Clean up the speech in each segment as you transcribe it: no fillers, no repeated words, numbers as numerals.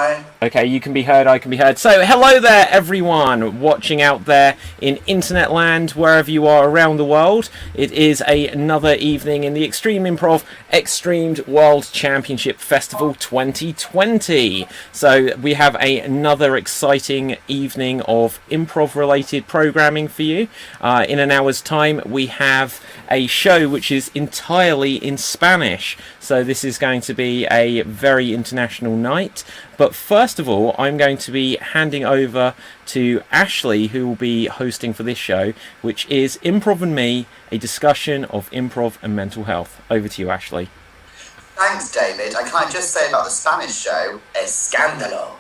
Hi. Okay, you can be heard, I can be heard. So, hello there, everyone watching out there in internet land, wherever you are around the world. It is another evening in the Extreme Improv XStreamed World Championship Festival 2020. So, we have another exciting evening of improv-related programming for you. In an hour's time, we have a show which is entirely in Spanish. So, this is going to be a very international night. But first of all, I'm going to be handing over to Ashley, who will be hosting for this show, which is Improv and Me, a discussion of improv and mental health. Over to you, Ashley. Thanks, David. And can I just say about the Spanish show, Escándalo.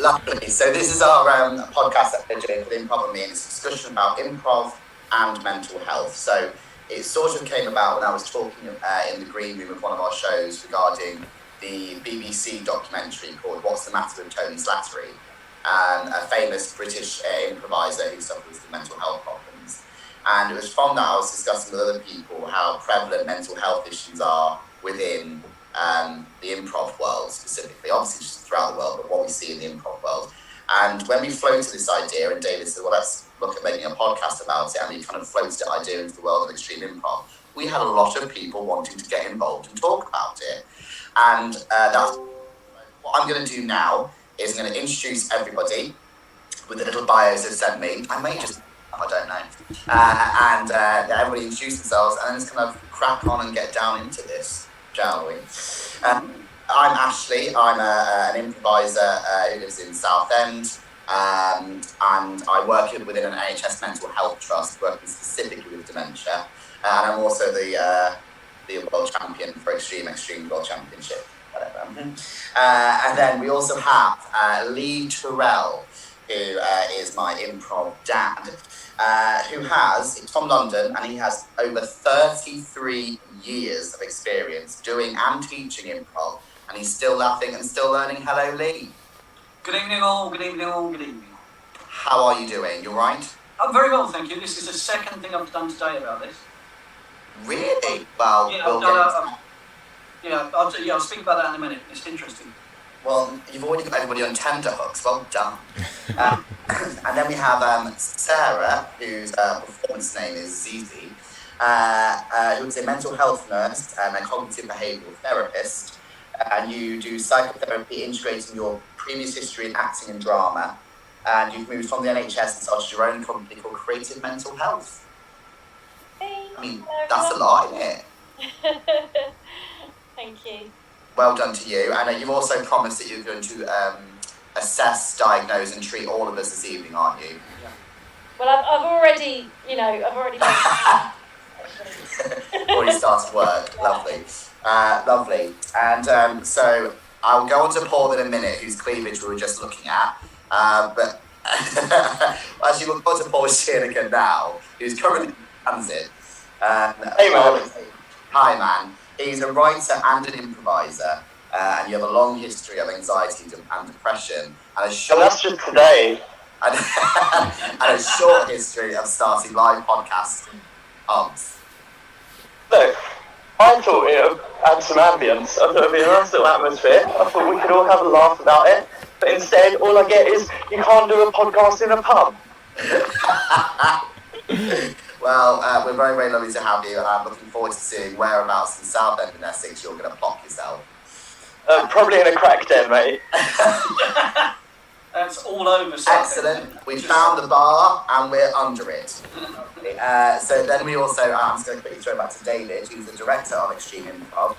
Lovely. So this is our podcast that we're doing with Improv and Me, and it's a discussion about improv and mental health. So it sort of came about when I was talking in the green room of one of our shows regarding the BBC documentary called What's the Matter with Tony Slattery, a famous British improviser who suffers with mental health problems. And it was from that I was discussing with other people how prevalent mental health issues are within the improv world specifically, obviously just throughout the world, but what we see in the improv world. And when we floated this idea, and David said, well, let's look at making a podcast about it, and we kind of floated the idea into the world of extreme improv, we had a lot of people wanting to get involved and talk about it. And that's what I'm going to do now is I'm going to introduce everybody with the little bios they've sent me. I may just, I don't know. And everybody introduce themselves and then just kind of crack on and get down into this, shall we? I'm Ashley. I'm an improviser who lives in Southend. And I work within an NHS mental health trust, working specifically with dementia. And I'm also the world champion for Extreme World Championship, whatever. And then we also have Lee Terrell, who is my improv dad, he's from London, and he has over 33 years of experience doing and teaching improv, and he's still laughing and still learning. Hello, Lee. Good evening all, good evening all, good evening. How are you doing? You all right? I'm very well, thank you. This is the second thing I've done today about this. Really? Well, yeah, I'll speak about that in a minute. It's interesting. Well, you've already got everybody on tenterhooks. Well done. And then we have Sarah, whose performance name is Zizi, who is a mental health nurse and a cognitive behavioural therapist. And you do psychotherapy integrating your previous history in acting and drama. And you've moved from the NHS and started your own company called Creative Mental Health. I mean, that's a lot, isn't it? Thank you. Well done to you. And you've also promised that you're going to assess, diagnose and treat all of us this evening, aren't you? Yeah. Well, I've already already started work. Lovely. Lovely. And so I'll go on to Paul in a minute, whose cleavage we were just looking at. But actually, we'll go to Paul Sheenigan now, who's currently in transit. Hey, man. Hi, man. He's a writer and an improviser, and you have a long history of anxiety and depression, and that's just today. And a short history of starting live podcasts. Look, I thought it would add some ambience. I thought it would be a nice little atmosphere. I thought we could all have a laugh about it. But instead, all I get is, you can't do a podcast in a pub. Well, we're very, very lovely to have you, and I'm looking forward to seeing whereabouts in Southend in Essex you're going to plop yourself. Probably in a crack den, mate. That's all over. Excellent. We found the bar, and we're under it. So then we also, I'm just going to quickly throw back to David, who's the director of Extreme Improv.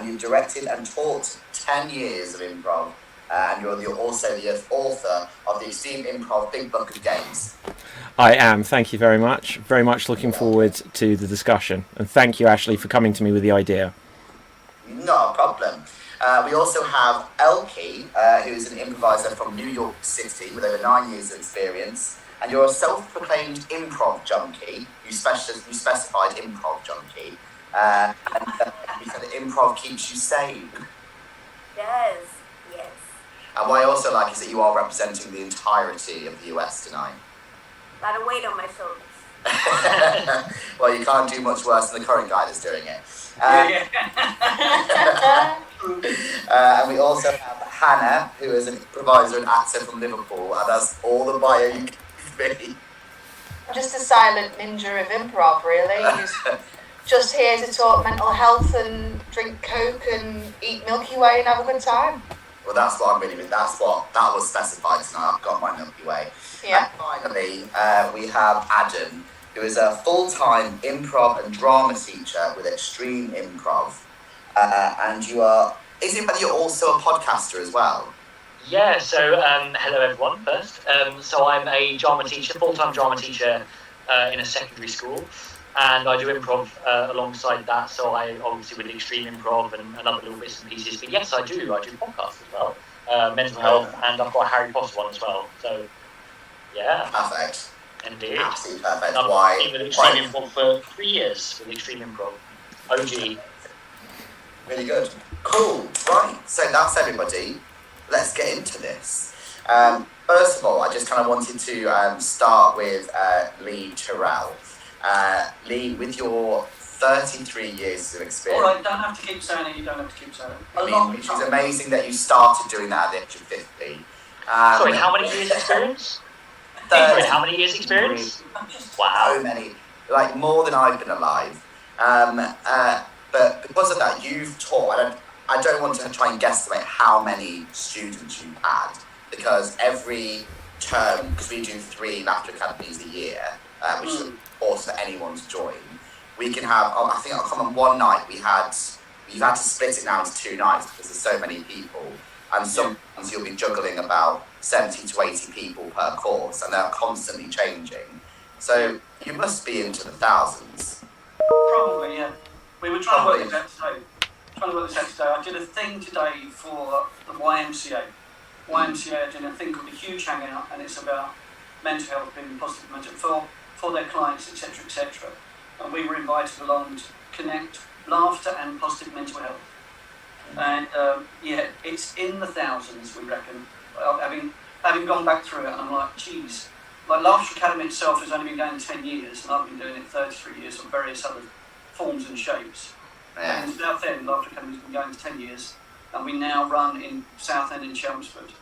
You've directed and taught 10 years of improv, and you're also the author of the Extreme Improv Big Book of Games. I am. Thank you very much. Very much looking forward to the discussion. And thank you, Ashley, for coming to me with the idea. Not a problem. We also have Elkie, who is an improviser from New York City with over 9 years of experience. And you're a self-proclaimed improv junkie. You specified improv junkie. And you said that improv keeps you sane. Yes. And what I also like is that you are representing the entirety of the US tonight. A lot of weight on my shoulders. Well, you can't do much worse than the current guy that's doing it. And we also have Hannah, who is an improviser and actor from Liverpool, and that's all the bio you can be. I'm just a silent ninja of improv, really. Just here to talk mental health and drink Coke and eat Milky Way and have a good time. Well, that's what I'm really with. That was specified tonight. I've got my Milky Way. Yeah. And finally, we have Adam, who is a full-time improv and drama teacher with Extreme Improv. And is it that you're also a podcaster as well? Yeah, so hello everyone first. So I'm a drama teacher, full-time drama teacher in a secondary school. And I do improv alongside that, so I obviously with Extreme Improv and other little bits and pieces. But yes, I do podcasts as well, mental health, and I've got a Harry Potter one as well. So, yeah. Perfect. Indeed. Absolutely perfect. And I've been with Extreme Improv for 3 years with Extreme Improv. OG. Really good. Cool. Right. So that's everybody. Let's get into this. First of all, I just kind of wanted to start with Lee Terrell. Lee, with your 33 years of experience. All right, don't have to keep saying it, you don't have to keep saying it. Which is amazing that you started doing that at the age of 50. Sorry, how many years experience? Sorry, how many years experience? Wow. So many. Like, more than I've been alive. But because of that, you've taught, I don't want to try and guesstimate how many students you've had, because every term, because we do 3 laughter academies a year, which is of course for anyone to join, we can have, I think I'll come on one night, we've had to split it now into 2 nights because there's so many people, and sometimes you'll be juggling about 70 to 80 people per course, and they're constantly changing. So you must be into the thousands. Probably, yeah. We were trying to work this out today. I did a thing today for the YMCA. YMCA are doing a thing called a huge hangout, and it's about mental health, being positive mental health for their clients, etc., etc. And we were invited along to connect laughter and positive mental health. And yeah, it's in the thousands, we reckon. Having gone back through it, and I'm like, geez. Like Laughter Academy itself has only been going 10 years, and I've been doing it 33 years on various other forms and shapes. Yeah. And in Southend, Laughter Academy's been going for 10 years, and we now run in Southend and Chelmsford.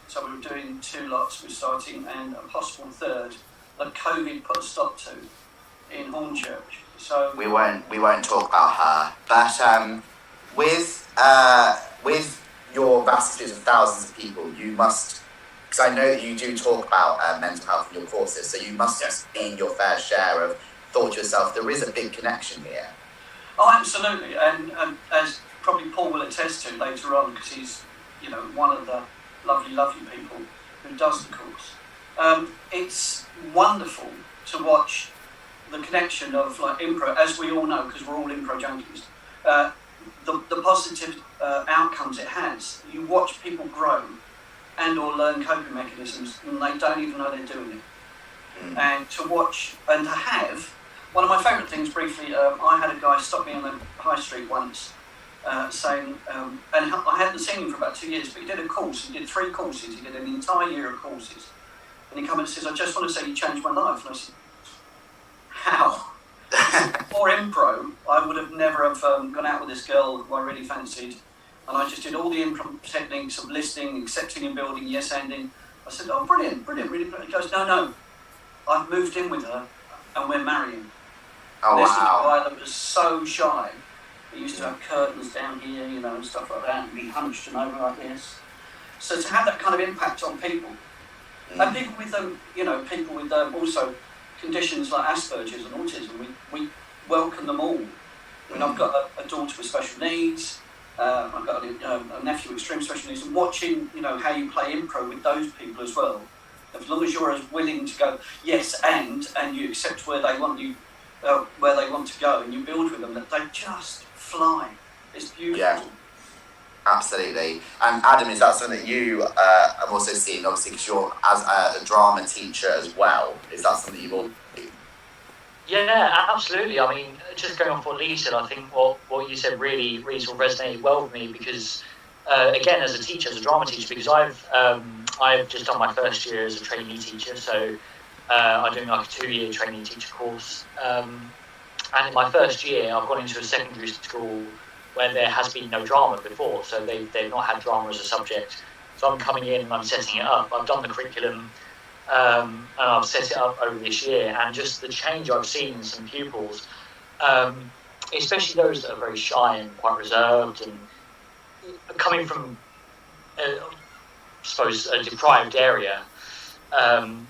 So we were doing 2 lots, we're starting, and a possible third that COVID put a stop to in Hornchurch. So we won't talk about her, but with your vast experience of thousands of people, you must, because I know that you do talk about mental health in your courses, so you must have seen your fair share of thought to yourself, there is a big connection here. Oh, absolutely, and as probably Paul will attest to later on, because he's, one of the lovely people who does the course. It's wonderful to watch the connection of like improv, as we all know, because we're all improv junkies. The positive outcomes it has. You watch people grow and or learn coping mechanisms, and they don't even know they're doing it. And to watch and to have. One of my favourite things, briefly, I had a guy stop me on the high street once, saying, and I hadn't seen him for about 2 years, but he did a course, he did 3 courses, he did an entire year of courses. And he came and says, I just want to say you changed my life. And I said, how? Before improv, I would have never have gone out with this girl who I really fancied, and I just did all the improv techniques of listening, accepting and building, yes-anding. I said, oh, brilliant, really brilliant. He goes, no, I've moved in with her, and we're marrying. Oh, this wow. was a guy that was so shy. He used to have curtains down here, and stuff like that, and be hunched and over like this. So to have that kind of impact on people, and people with people with also conditions like Asperger's and autism, we welcome them all. I mean, I've got a daughter with special needs. I've got a nephew with extreme special needs, and watching how you play improv with those people as well. As long as you're as willing to go yes and you accept where they want you, where they want to go, and you build with them, that they just fly. It's beautiful. Yeah, absolutely. And Adam, is that something that you have also seen, obviously, because you're as a drama teacher as well? Is that something you've all seen? Yeah, absolutely. I mean, just going off what Lee said, I think what you said really sort of resonated well with me, because again, as a teacher, as a drama teacher, because I've just done my first year as a trainee teacher, so I'm doing like a 2-year trainee teacher course. And in my first year, I've gone into a secondary school where there has been no drama before, so they've not had drama as a subject. So I'm coming in and I'm setting it up. I've done the curriculum, and I've set it up over this year, and just the change I've seen in some pupils, especially those that are very shy and quite reserved, and coming from, I suppose, a deprived area,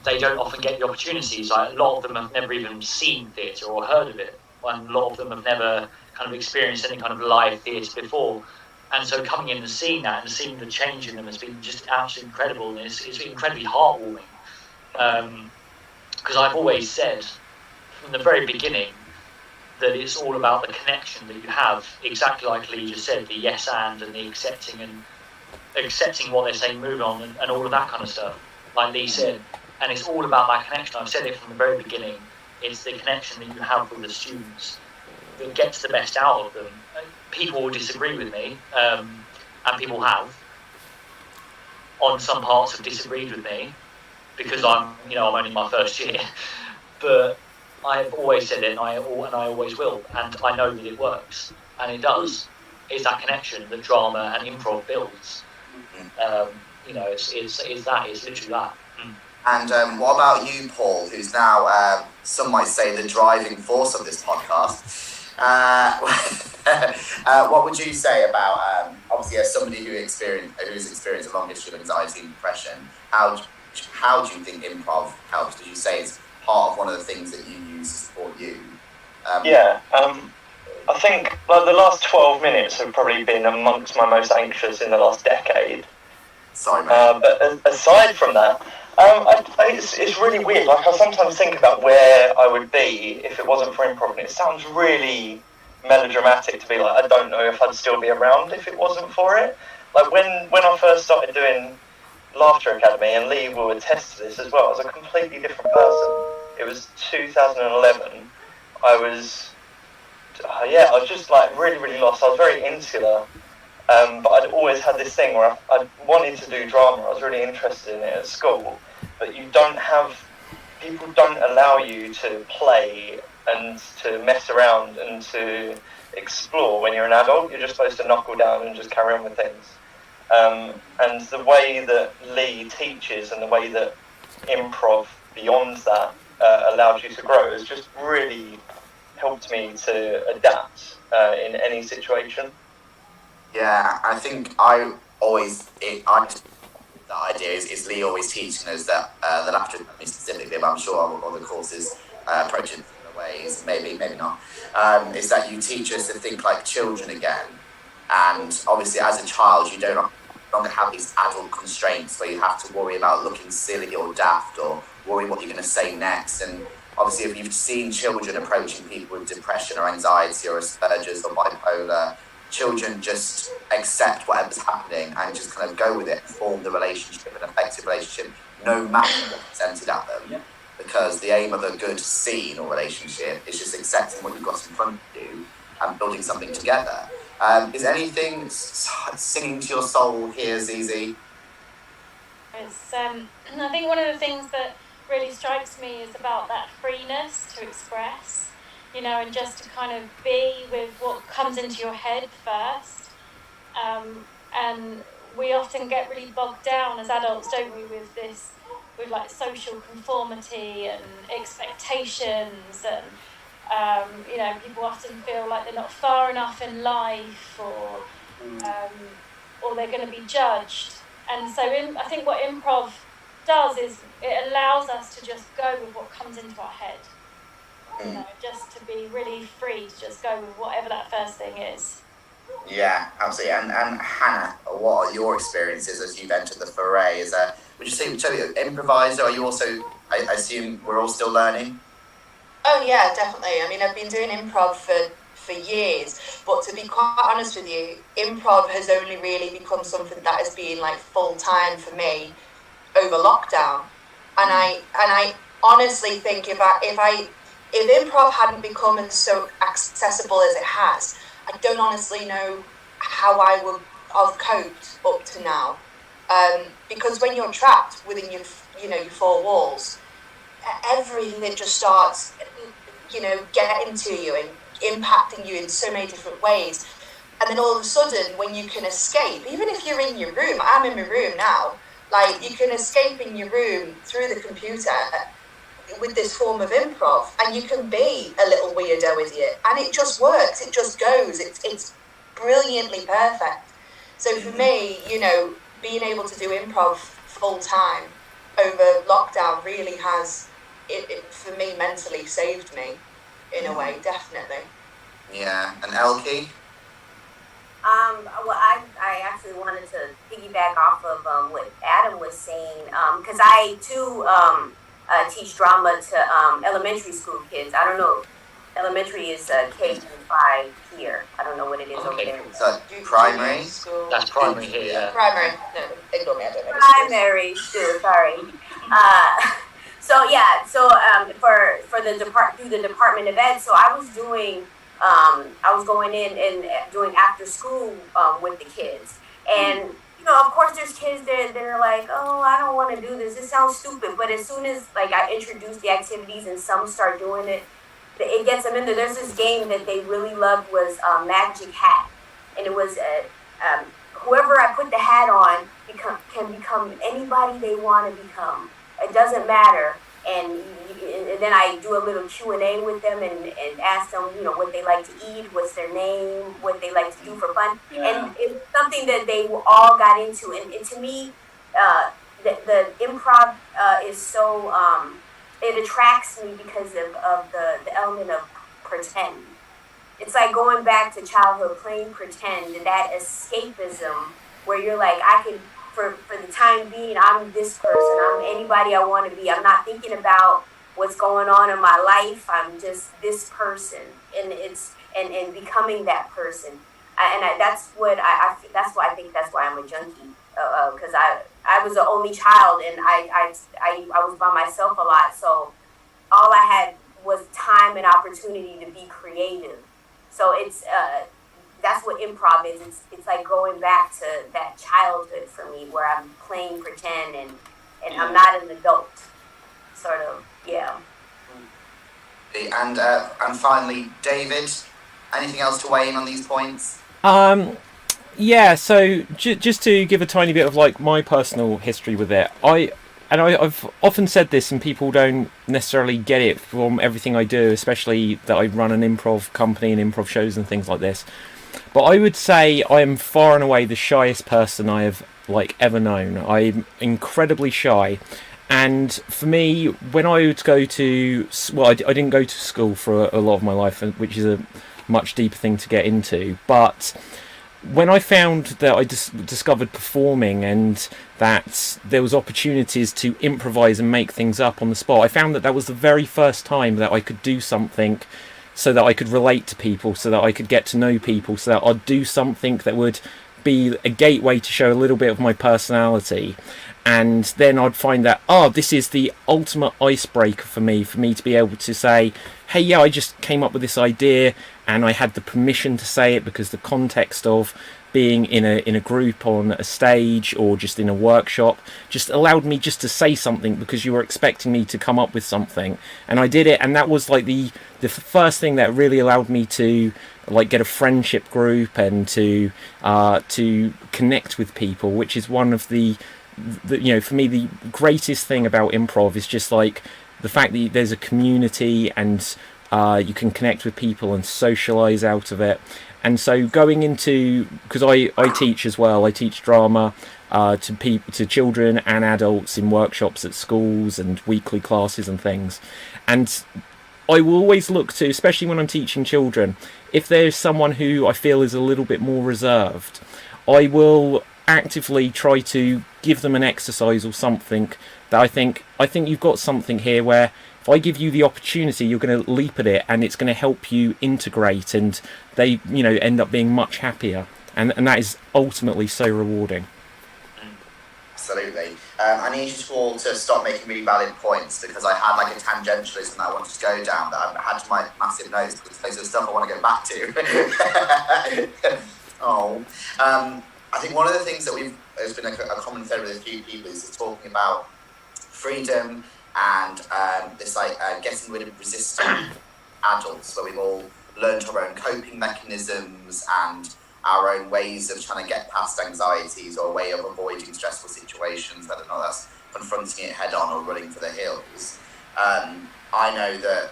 they don't often get the opportunities. Like, a lot of them have never even seen theatre or heard of it, and a lot of them have never kind of experienced any kind of live theatre before. And so coming in and seeing that and seeing the change in them has been just absolutely incredible, and it's incredibly heartwarming. Because I've always said from the very beginning that it's all about the connection that you have, exactly like Lee just said, the yes and the accepting what they're saying, move on, and all of that kind of stuff, like Lee said. And it's all about that connection. I've said it from the very beginning. It's the connection that you have with the students that gets the best out of them. People will disagree with me, and people have. On some parts have disagreed with me because I'm only my first year, but I've always said it, and I always will, and I know that it works, and it does. It's that connection that drama and improv builds. It's literally that. And what about you, Paul, who's now, some might say, the driving force of this podcast? What would you say about, obviously, as somebody who's experienced a long history of anxiety and depression, how do you think improv helps? Did you say it's part of one of the things that you use to support you? I think like the last 12 minutes have probably been amongst my most anxious in the last decade. Sorry, mate. But aside from that, it's really weird. Like, I sometimes think about where I would be if it wasn't for improv, and it sounds really melodramatic to be like, I don't know if I'd still be around if it wasn't for it. Like, when I first started doing Laughter Academy, and Lee will attest to this as well, I was a completely different person. It was 2011. I was just like really, really lost. I was very insular. But I'd always had this thing where I wanted to do drama. I was really interested in it at school, but people don't allow you to play and to mess around and to explore when you're an adult. You're just supposed to knuckle down and just carry on with things. And the way that Lee teaches and the way that improv beyond that allows you to grow has just really helped me to adapt in any situation. Yeah, I think the idea is Lee always teaching us that the Laughter Academy specifically, but I'm sure other courses approach it in other ways, maybe not, is that you teach us to think like children again. And obviously as a child you don't longer have these adult constraints where you have to worry about looking silly or daft or worry what you're going to say next. And obviously if you've seen children approaching people with depression or anxiety or Asperger's or bipolar, children just accept whatever's happening and just kind of go with it and form the relationship, an effective relationship, no matter what's presented at them. Yeah. Because the aim of a good scene or relationship is just accepting what you've got in front of you and building something together. Is anything singing to your soul here, Zizi? I think one of the things that really strikes me is about that freeness to express. And just to kind of be with what comes into your head first. And we often get really bogged down as adults, don't we, with like social conformity and expectations, and people often feel like they're not far enough in life, or they're going to be judged. And so I think what improv does is it allows us to just go with what comes into our head. Just to be really free to just go with whatever that first thing is. Yeah, absolutely. And Hannah, what are your experiences as you've entered the foray? Would you say you're an improviser? Are you also, I assume we're all still learning? Oh yeah, definitely. I mean, I've been doing improv for years, but to be quite honest with you, improv has only really become something that has been like full time for me over lockdown. And I honestly think if improv hadn't become as so accessible as it has, I don't honestly know how I would have coped up to now. Because when you're trapped within your four walls, everything that just starts, getting to you and impacting you in so many different ways. And then all of a sudden, when you can escape, even if you're in your room, I'm in my room now, like you can escape in your room through the computer with this form of improv, and you can be a little weirdo idiot, and it just works, it just goes, it's brilliantly perfect. So for me, you know, being able to do improv full time over lockdown really has, it for me, mentally saved me in a way, definitely. Yeah, and Elkie? Well, I actually wanted to piggyback off of what Adam was saying, because I too teach drama to elementary school kids. I don't know, elementary is K-5 here. I don't know what it is over there. So primary? That's primary here. Yeah. Primary. No, ignore me. I don't know. Primary school. Sorry. So yeah. So for the through the Department of Ed. So I was doing. I was going in and doing after school with the kids, and you know, of course, there's kids that are like, oh, I don't want to do this. This sounds stupid. But as soon as like I introduce the activities and some start doing it, it gets them in there. There's this game that they really loved was Magic Hat, and it was whoever I put the hat on can become anybody they want to become. It doesn't matter. And then I do a little Q&A with them and ask them, you know, what they like to eat, what's their name, what they like to do for fun. Yeah. And it's something that they all got into. And to me, the improv is so, it attracts me because of the element of pretend. It's like going back to childhood, playing pretend, that escapism where you're like, I can... For the time being, I'm this person. I'm anybody I want to be. I'm not thinking about what's going on in my life. I'm just this person, and it's and becoming that person. That's what that's why I think that's why I'm a junkie. Because I was the only child, and I was by myself a lot. So all I had was time and opportunity to be creative. So it's. That's what improv is. It's like going back to that childhood for me where I'm playing pretend and I'm not an adult, sort of, yeah. And finally, David, anything else to weigh in on these points? Yeah, so just to give a tiny bit of like my personal history with it, I've often said this and people don't necessarily get it from everything I do, especially that I run an improv company and improv shows and things like this. But I would say I am far and away the shyest person I have like ever known. I'm incredibly shy, and for me, when I would go to, well, I didn't go to school for a lot of my life, which is a much deeper thing to get into. But when I found that I discovered performing and that there was opportunities to improvise and make things up on the spot, I found that was the very first time that I could do something so that I could relate to people, so that I could get to know people, so that I'd do something that would be a gateway to show a little bit of my personality. And then I'd find that, this is the ultimate icebreaker for me to be able to say, hey, yeah, I just came up with this idea and I had the permission to say it because the context of being in a group on a stage or just in a workshop just allowed me just to say something because you were expecting me to come up with something, and I did it. And that was like the first thing that really allowed me to like get a friendship group and to connect with people, which is one of the you know, for me, the greatest thing about improv is just like the fact that there's a community and you can connect with people and socialize out of it. And so going into, because I teach as well, I teach drama to children and adults in workshops at schools and weekly classes and things. And I will always look to, especially when I'm teaching children, if there's someone who I feel is a little bit more reserved, I will actively try to give them an exercise or something that I think you've got something here where if I give you the opportunity, you're going to leap at it and it's going to help you integrate, and they, you know, end up being much happier, and that is ultimately so rewarding. Absolutely. I need you all to stop making really valid points because I had like a tangentialism that I wanted to go down that I had to my massive notes because there's stuff I want to go back to. I think one of the things that has been a common thread with a few people is talking about freedom and this like getting rid of resistant adults, where we've all learned our own coping mechanisms and our own ways of trying to get past anxieties or a way of avoiding stressful situations, whether or not that's confronting it head on or running for the hills. I know that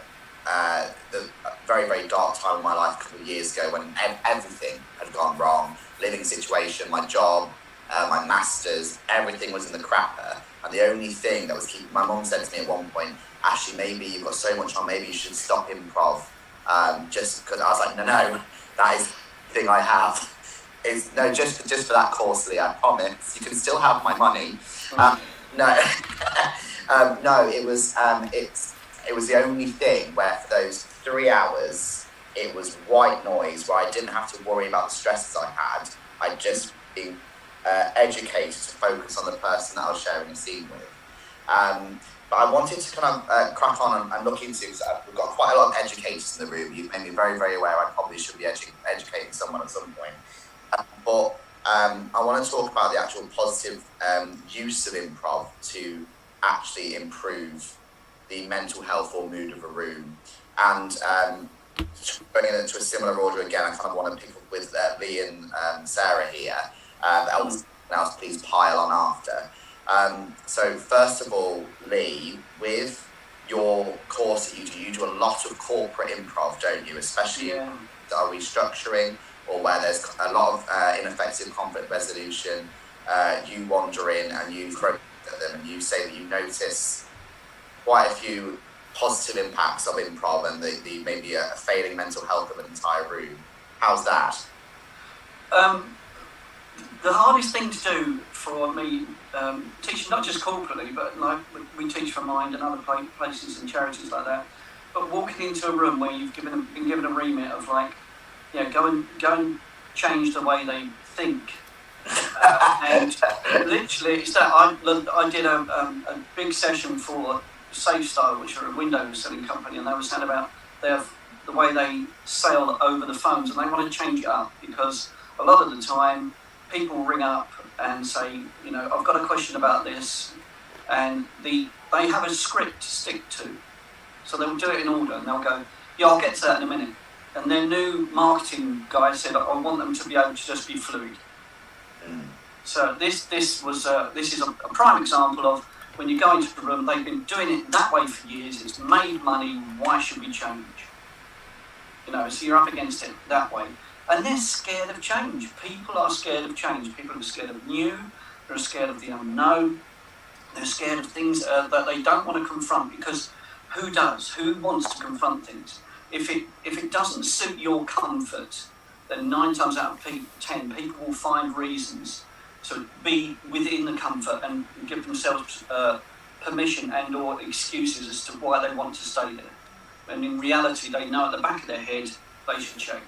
the very, very dark time of my life a couple of years ago when everything had gone wrong, living situation, my job, my masters, everything was in the crapper. And the only thing that was keeping, my mum said to me at one point, Ashley, maybe you've got so much on, maybe you should stop improv. Just because I was like, no, that is the thing I have. Is no, just for that course, Lee, I promise. You can still have my money. No, no, it was the only thing where for those 3 hours, it was white noise where I didn't have to worry about the stresses I had. I'd just been educated to focus on the person that I was sharing a scene with. But I wanted to kind of crack on and look into, because we've got quite a lot of educators in the room. You've made me very, very aware I probably should be educating someone at some point. But I want to talk about the actual positive use of improv to actually improve the mental health or mood of a room. And going into a similar order again, I kind of want to pick up with Lee and Sarah here. Else, please pile on after. So first of all, Lee, with your course that you do a lot of corporate improv, don't you? Especially that are restructuring or where there's a lot of ineffective conflict resolution. You wander in and you throw at them and you say that you notice quite a few positive impacts of improv and the maybe a failing mental health of an entire room. How's that? The hardest thing to do for me, teaching not just corporately, but like we teach for Mind and other places and charities like that, but walking into a room where you've been given a remit of like, go and change the way they think. And literally, it's that I did a big session for Safe Style, which are a window selling company, and they were saying about the way they sell over the phones, and they want to change it up because a lot of the time people ring up and say, I've got a question about this, and they have a script to stick to, so they'll do it in order, and they'll go, I'll get to that in a minute. And their new marketing guy said, I want them to be able to just be fluid. So this is a prime example of when you go into the room, they've been doing it that way for years, it's made money, why should we change? So you're up against it that way. And they're scared of change. People are scared of change. People are scared of new, they're scared of the unknown, they're scared of things that they don't want to confront, because who does? Who wants to confront things? If it doesn't suit your comfort, then 9 times out of 10, people will find reasons to be within the comfort and give themselves permission and or excuses as to why they want to stay there. And in reality, they know at the back of their head they should change.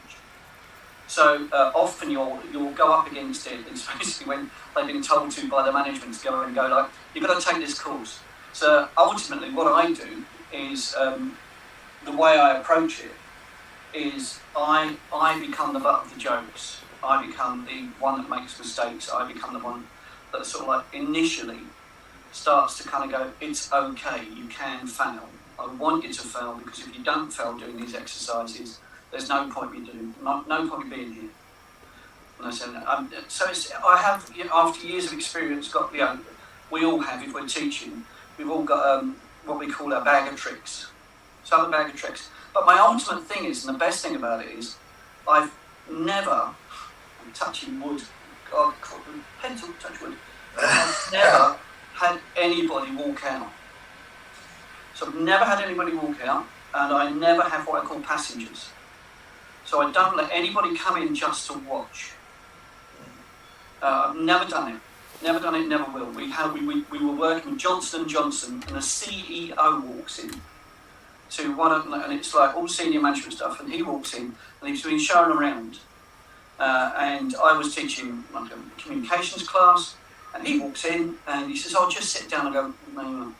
So often you'll go up against it, especially when they've been told to by the management to go like, you've got to take this course. So ultimately what I do is, the way I approach it is I become the butt of the jokes. I become the one that makes mistakes. I become the one that sort of like initially starts to kind of go, it's okay, you can fail. I want you to fail, because if you don't fail doing these exercises, there's no point in doing, no point in being here. And I said, I have, after years of experience, got, we all have, if we're teaching, we've all got what we call our bag of tricks. So I have a bag of tricks. But my ultimate thing is, and the best thing about it is, I've never, I'm touching wood, God, pencil, touch wood, I've never had anybody walk out. So I've never had anybody walk out, and I never have what I call passengers. So I don't let anybody come in just to watch. I've never done it. Never done it, never will. We were working with Johnson & Johnson, and the CEO walks in to one of, and it's like all senior management stuff, and he walks in, and he's been shown around. And I was teaching like a communications class, and he walks in, and he says, just sit down. I go, no.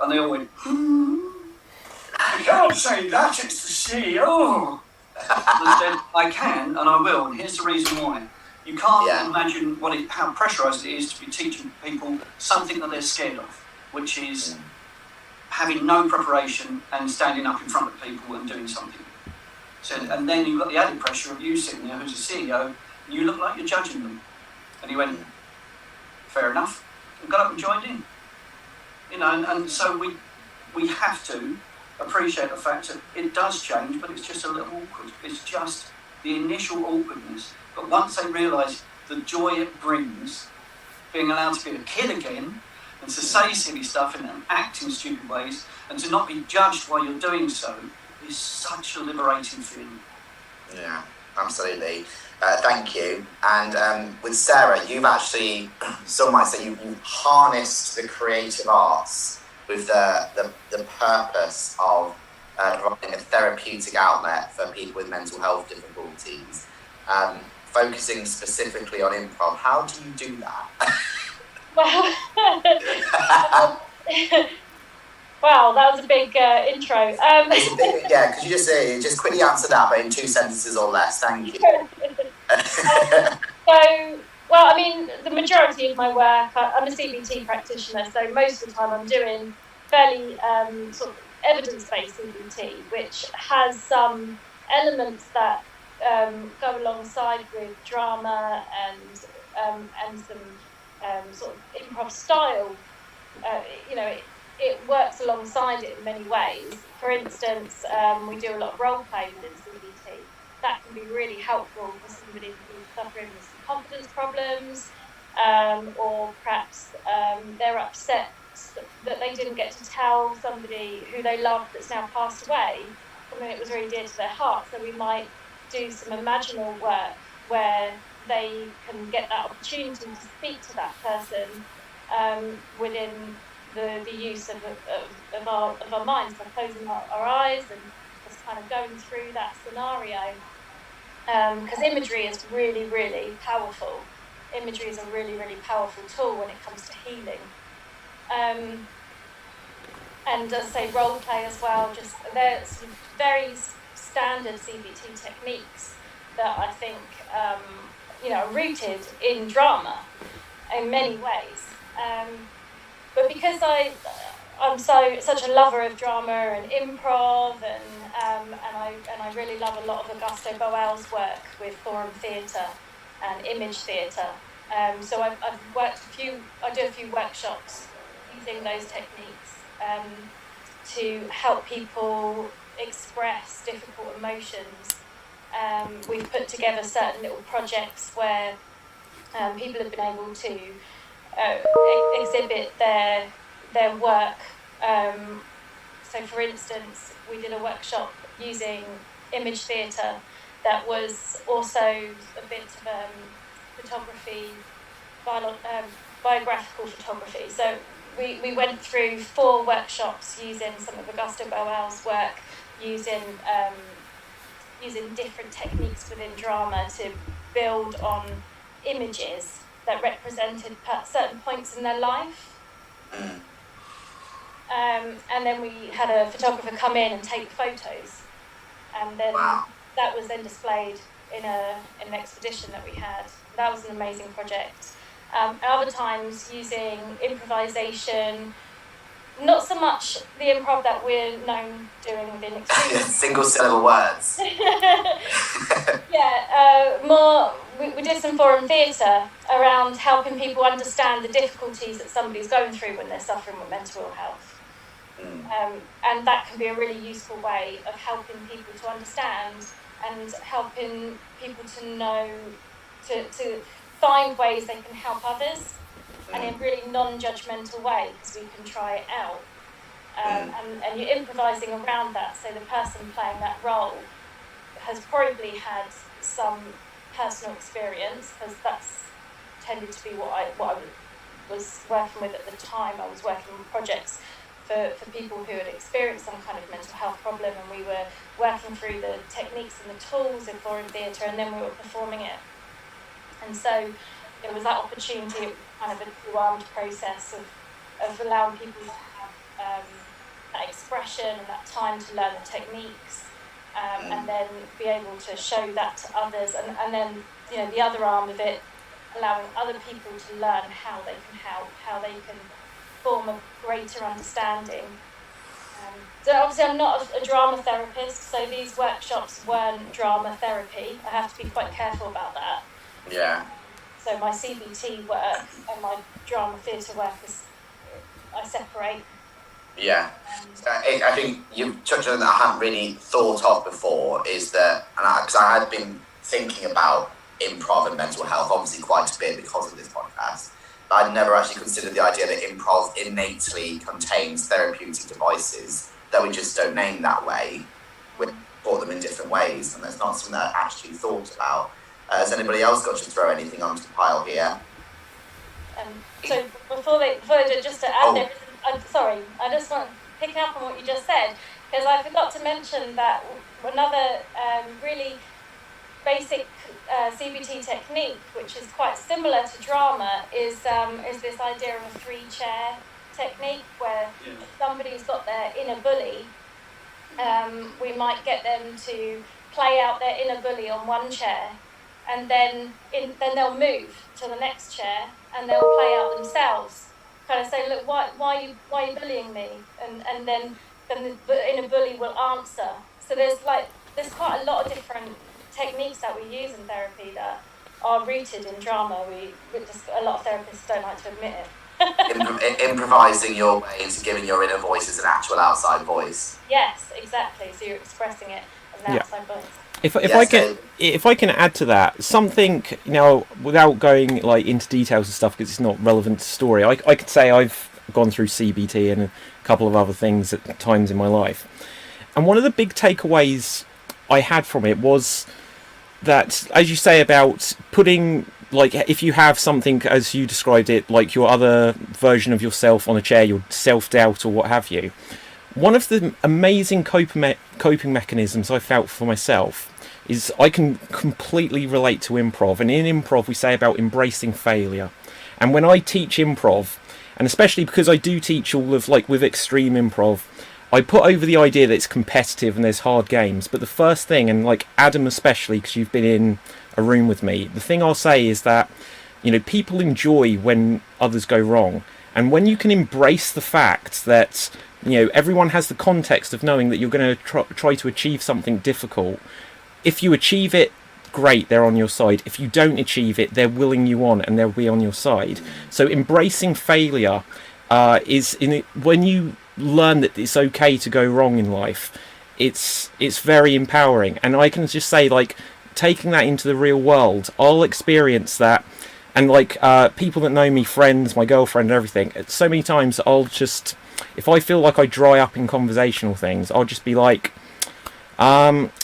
And they all went, I can't say that, it's the CEO. I said, I can, and I will, and here's the reason why. You can't imagine how pressurised it is to be teaching people something that they're scared of, which is having no preparation and standing up in front of people and doing something. So, and then you've got the added pressure of you sitting there who's a CEO, You look like you're judging them. And he went, fair enough. And got up and joined in. And so we have to appreciate the fact that it does change, but it's just a little awkward. It's just the initial awkwardness. But once they realise the joy it brings, being allowed to be a kid again, and to say silly stuff and act in stupid ways, and to not be judged while you're doing so, is such a liberating feeling. Yeah, absolutely. Thank you. And with Sarah, you've actually, some might say, you've harnessed the creative arts with the purpose of providing a therapeutic outlet for people with mental health difficulties, focusing specifically on improv. How do you do that? Well, wow, that was a big intro. It's a big, yeah, could you just quickly answer that, but in 2 sentences or less? Thank you. Well, I mean, the majority of my work, I'm a CBT practitioner, so most of the time I'm doing fairly sort of evidence-based CBT, which has some elements that go alongside with drama and some sort of improv style. It works alongside it in many ways. For instance, we do a lot of role play within CBT. That can be really helpful for somebody who's suffering with some confidence problems, or perhaps they're upset that they didn't get to tell somebody who they loved that's now passed away something that was really dear to their heart. So we might do some imaginal work where they can get that opportunity to speak to that person within the use of our minds, by closing our eyes and just kind of going through that scenario. Because imagery is really, really powerful. Imagery is a really, really powerful tool when it comes to healing. And as I say, role play as well, just there's very standard CBT techniques that I think are rooted in drama in many ways. But because I'm such a lover of drama and improv, and I really love a lot of Augusto Boal's work with forum theatre and image theatre. So I do a few workshops using those techniques to help people express difficult emotions. We've put together certain little projects where people have been able to exhibit their work. So for instance, we did a workshop using image theatre that was also a bit of photography, biographical photography. So we went through 4 workshops using some of Augusto Boal's work, using different techniques within drama to build on images that represented certain points in their life. And then we had a photographer come in and take photos, and then that was then displayed in an expedition that we had. That was an amazing project. Other times using improvisation, not so much the improv that we're known doing within XStreamed. Single syllable words. More. We did some forum theatre around helping people understand the difficulties that somebody's going through when they're suffering with mental ill health. And that can be a really useful way of helping people to understand and helping people to know, to find ways they can help others, and in a really non-judgmental way, because we can try it out. And you're improvising around that, so the person playing that role has probably had some personal experience, because that's tended to be what I was working with at the time. I was working on projects for people who had experienced some kind of mental health problem, and we were working through the techniques and the tools in forum theatre, and then we were performing it. And so there was that opportunity, kind of a two-armed process of allowing people to have that expression and that time to learn the techniques, and then be able to show that to others, and then the other arm of it, allowing other people to learn how they can help, how they can form a greater understanding. So obviously I'm not a drama therapist, so these workshops weren't drama therapy. I have to be quite careful about that. Yeah. So my CBT work and my drama theatre work I separate. Yeah. I think you've touched on that I hadn't really thought of before, is that, because I had been thinking about improv and mental health obviously quite a bit because of this podcast, but I'd never actually considered the idea that improv innately contains therapeutic devices that we just don't name that way. We support them in different ways, and that's not something that I actually thought about. Has anybody else got to throw anything onto the pile here? So before just to add I'm sorry, I just want to pick up on what you just said, because I forgot to mention that another really basic CBT technique, which is quite similar to drama, is this idea of a 3-chair technique, where if somebody's got their inner bully, we might get them to play out their inner bully on one chair, and then they'll move to the next chair and they'll play out themselves. Kind of say, look, why are you bullying me? And then the inner bully will answer. So there's quite a lot of different techniques that we use in therapy that are rooted in drama. A lot of therapists don't like to admit it. Improvising your way into giving your inner voices an actual outside voice. Yes, exactly. So you're expressing it as an outside voice. If I can add to that something now, without going into details and stuff because it's not relevant to the story, I could say I've gone through CBT and a couple of other things at times in my life, and one of the big takeaways I had from it was that, as you say about putting, if you have something, as you described it, like your other version of yourself on a chair, your self-doubt or what have you, one of the amazing coping mechanisms I felt for myself is I can completely relate to improv. And in improv, we say about embracing failure. And when I teach improv, and especially because I do teach all of, with extreme improv, I put over the idea that it's competitive and there's hard games. But the first thing, and Adam especially, because you've been in a room with me, the thing I'll say is that, people enjoy when others go wrong. And when you can embrace the fact that everyone has the context of knowing that you're going to try to achieve something difficult. If you achieve it, great, they're on your side. If you don't achieve it, they're willing you on and they'll be on your side. So embracing failure when you learn that it's okay to go wrong in life, it's very empowering. And I can just say, taking that into the real world, I'll experience that. And people that know me, friends, my girlfriend, everything, so many times I'll just, if I feel like I dry up in conversational things, I'll just be like,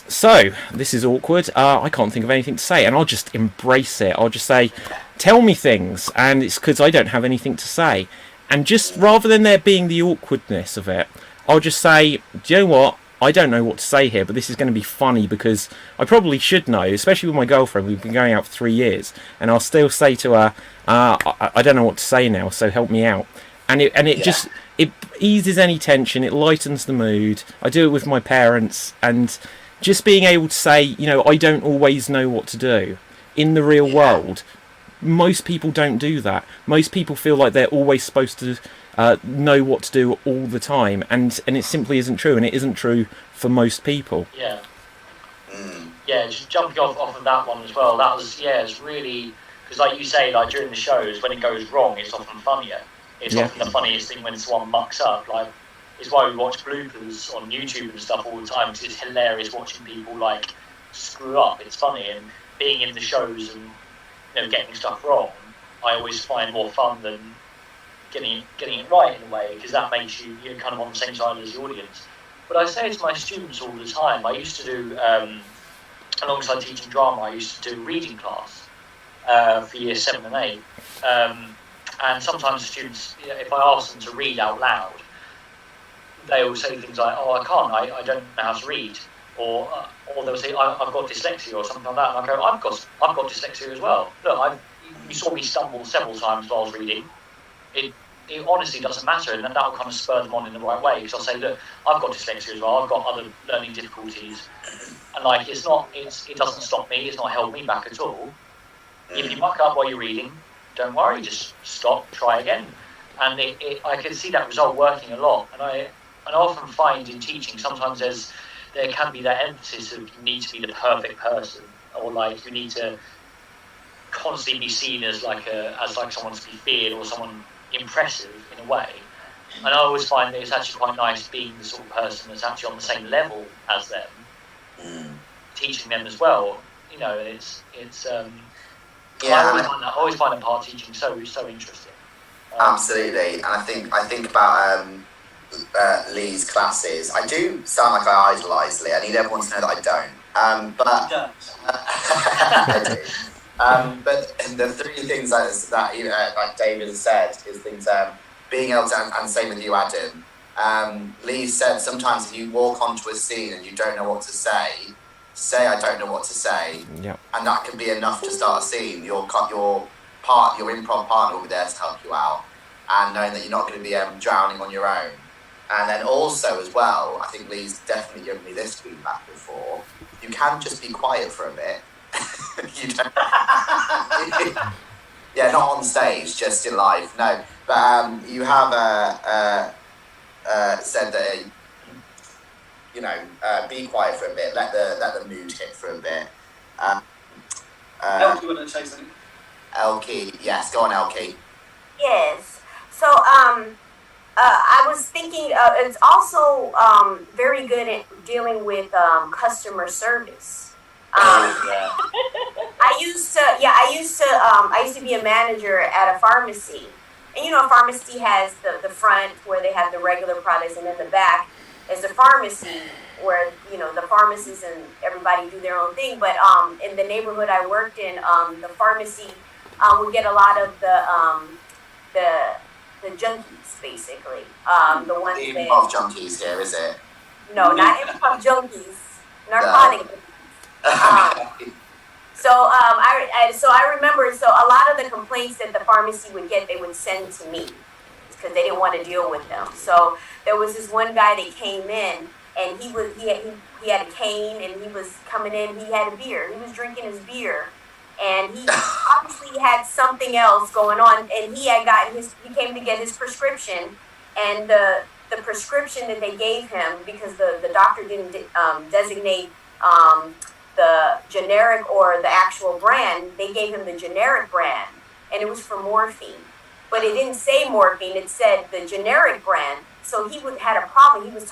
so this is awkward, I can't think of anything to say, and I'll just embrace it. I'll just say, tell me things, and it's because I don't have anything to say. And just rather than there being the awkwardness of it, I'll just say, do you know what? I don't know what to say here, but this is going to be funny because I probably should know, especially with my girlfriend. We've been going out for 3 years, and I'll still say to her, I don't know what to say now, so help me out. And it just eases any tension, it lightens the mood. I do it with my parents, and just being able to say, I don't always know what to do. In the real world, most people don't do that. Most people feel like they're always supposed to know what to do all the time, and it simply isn't true, and it isn't true for most people. Yeah, just jumping off of that one as well, that was, it's really, because like you say, during the shows, when it goes wrong, it's often funnier. It's often the funniest thing when someone mucks up. It's why we watch bloopers on YouTube and stuff all the time, because it's hilarious watching people screw up. It's funny, and being in the shows and getting stuff wrong, I always find more fun than getting it right in a way, because that makes you're kind of on the same side as the audience. But I say to my students all the time, I used to do, alongside teaching drama, I used to do reading class for years 7 and 8. And sometimes the students, if I ask them to read out loud, they will say things like, I can't, I don't know how to read. Or they'll say, I've got dyslexia or something like that. And I go, I've got dyslexia as well. Look, you saw me stumble several times while I was reading. It honestly doesn't matter, and that will kind of spur them on in the right way, because I'll say, look, I've got dyslexia as well, I've got other learning difficulties, and it doesn't stop me, it's not held me back at all. If you muck up while you're reading, don't worry, just stop, try again. And I can see that result working a lot, and I often find in teaching sometimes there can be that emphasis of you need to be the perfect person, or you need to constantly be seen as like someone to be feared or someone impressive in a way. And I always find that it's actually quite nice being the sort of person that's actually on the same level as them, teaching them as well. You know, it's I always find that part of teaching so interesting. Absolutely, and I think about Lee's classes. I do sound like I idolise Lee. I need everyone to know that I don't. But I do. But the three things that you know, like David has said, is things being able to, and same with you, Adam. Lee said sometimes if you walk onto a scene and you don't know what to say I don't know what to say, and that can be enough to start a scene. Your improv partner will be there to help you out, and knowing that you're not going to be drowning on your own. And then also as well, I think Lee's definitely given me this feedback before. You can just be quiet for a bit. You don't. Yeah, not on stage, just in life. No, but you have said that. You know, be quiet for a bit. Let the mood hit for a bit. Elkie, want to say something? Elkie, yes, go on, Elkie. Yes. So I was thinking it's also very good at dealing with customer service. I used to be a manager at a pharmacy, and you know, a pharmacy has the front where they have the regular products, and then the back is a pharmacy where, you know, the pharmacists and everybody do their own thing. But in the neighborhood I worked in, the pharmacy would get a lot of the junkies, basically. The ones the that improv junkies here, is it? No, not improv junkies, narcotic. So I remember, so a lot of the complaints that the pharmacy would get, they would send to me, because they didn't want to deal with them. So there was this one guy that came in, and he had a cane, and he was coming in. He had a beer. He was drinking his beer, and he obviously had something else going on. And he came to get his prescription, and the prescription that they gave him, because the doctor didn't designate the generic or the actual brand, they gave him the generic brand, and it was for morphine. But it didn't say morphine, it said the generic brand. So he had a problem. He was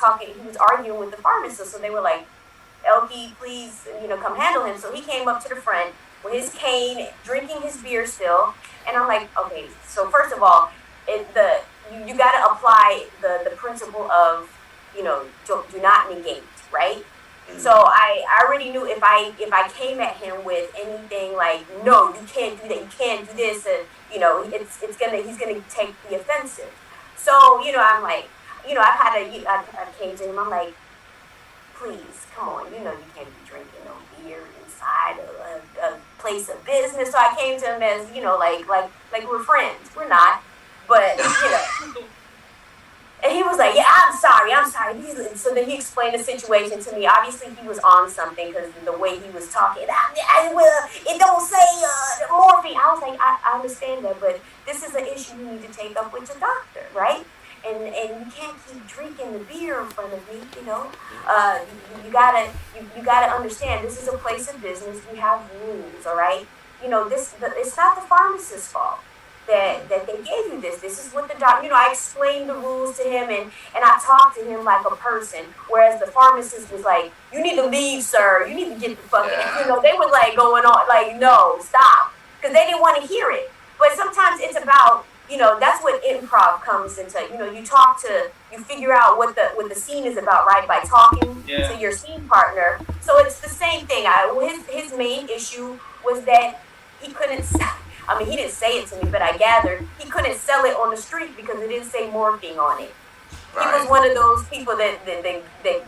arguing with the pharmacist. So they were like, Elkie, please, you know, come handle him. So he came up to the front with his cane, drinking his beer still. And I'm like, okay, so first of all, you got to apply the principle of, you know, do not negate, right? So I already knew if I came at him with anything like, no, you can't do that, you can't do this, and you know, he's gonna take the offensive. So, you know, I'm like, you know, I came to him, I'm like, please, come on, you know, you can't be drinking no beer inside a place of business. So I came to him as, you know, like we're friends. We're not, but you know. And he was like, yeah, I'm sorry. So then he explained the situation to me. Obviously, he was on something because the way he was talking. It don't say morphine. I was like, I understand that, but this is an issue you need to take up with your doctor, right? And you can't keep drinking the beer in front of me, you know. You gotta understand, this is a place of business. We have rules, all right? You know, it's not the pharmacist's fault that they gave you this. This is what the doctor, you know, I explained the rules to him, and I talked to him like a person, whereas the pharmacist was like, you need to leave, sir. You need to get the fuck out. You know, they were like going on, like, no, stop. Because they didn't want to hear it. But sometimes it's about, you know, that's what improv comes into. You know, you figure out what the scene is about, right, by talking to your scene partner. So it's the same thing. His main issue was that he couldn't, I mean, he didn't say it to me, but I gathered he couldn't sell it on the street because it didn't say morphine on it. Right. He was one of those people that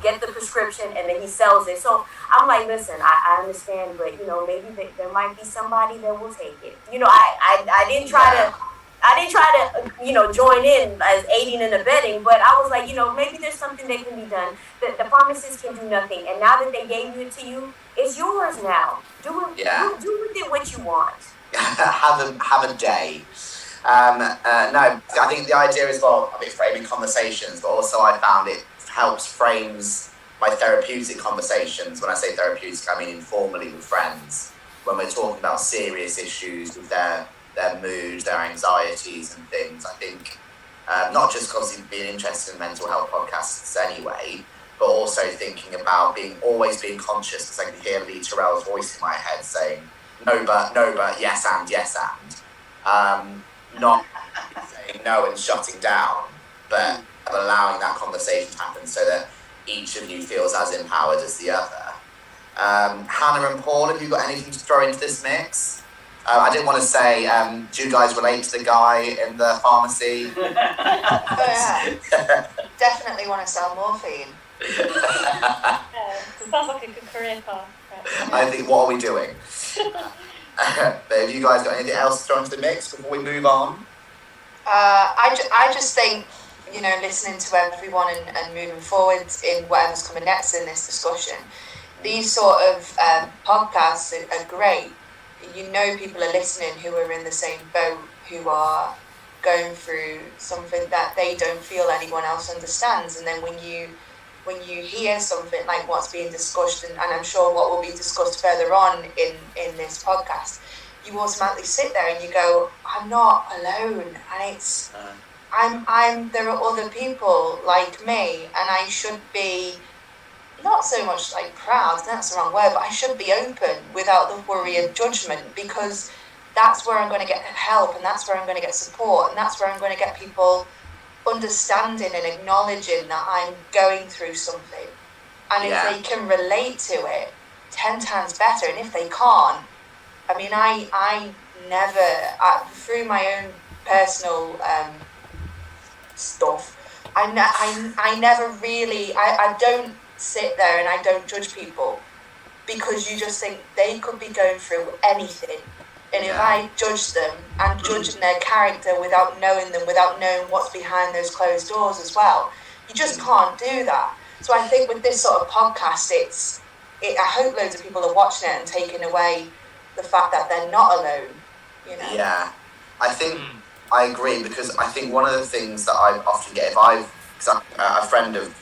get the prescription and then he sells it. So I'm like, listen, I understand, but you know, maybe there might be somebody that will take it. You know, I didn't try to, you know, join in as aiding and abetting, but I was like, you know, maybe there's something that can be done. The pharmacist can do nothing, and now that they gave it to you, it's yours now. Do with it what you want. have a day. No, I think the idea is, well, a bit framing conversations, but also I found it helps frames my therapeutic conversations. When I say therapeutic, I mean informally with friends. when we're talking about serious issues with their mood, their anxieties and things. I think not just because you've been interested in mental health podcasts anyway, but also thinking about always being conscious, because I can hear Lee Terrell's voice in my head saying, no but, yes and. Not saying no and shutting down, but allowing that conversation to happen so that each of you feels as empowered as the other. Hannah and Paul, have you got anything to throw into this mix? I didn't want to say, do you guys relate to the guy in the pharmacy? Oh yeah, definitely want to sell morphine. It sounds like a good career path. I think, what are we doing? But have you guys got anything else to throw into the mix before we move on? I just think, listening to everyone and moving forward in whatever's coming next in this discussion, these sort of podcasts are great. People are listening who are in the same boat, who are going through something that they don't feel anyone else understands. And then when you hear something like what's being discussed, and I'm sure what will be discussed further on in this podcast, you automatically sit there and you go, I'm not alone, and it's there are other people like me, and I should be not so much like proud, that's the wrong word, but I should be open without the worry of judgment, because that's where I'm going to get help, and that's where I'm going to get support, and that's where I'm going to get people understanding and acknowledging that I'm going through something. And if they can relate to it, 10 times better. And if they can't, I mean, I never, through my own personal stuff, I never really, I don't sit there and I don't judge people, because you just think they could be going through anything. And if I judge them, I'm judging their character without knowing them, without knowing what's behind those closed doors as well. You just can't do that. So I think with this sort of podcast, I hope loads of people are watching it and taking away the fact that they're not alone. Yeah, I think I agree, because I think one of the things that I often get, a friend of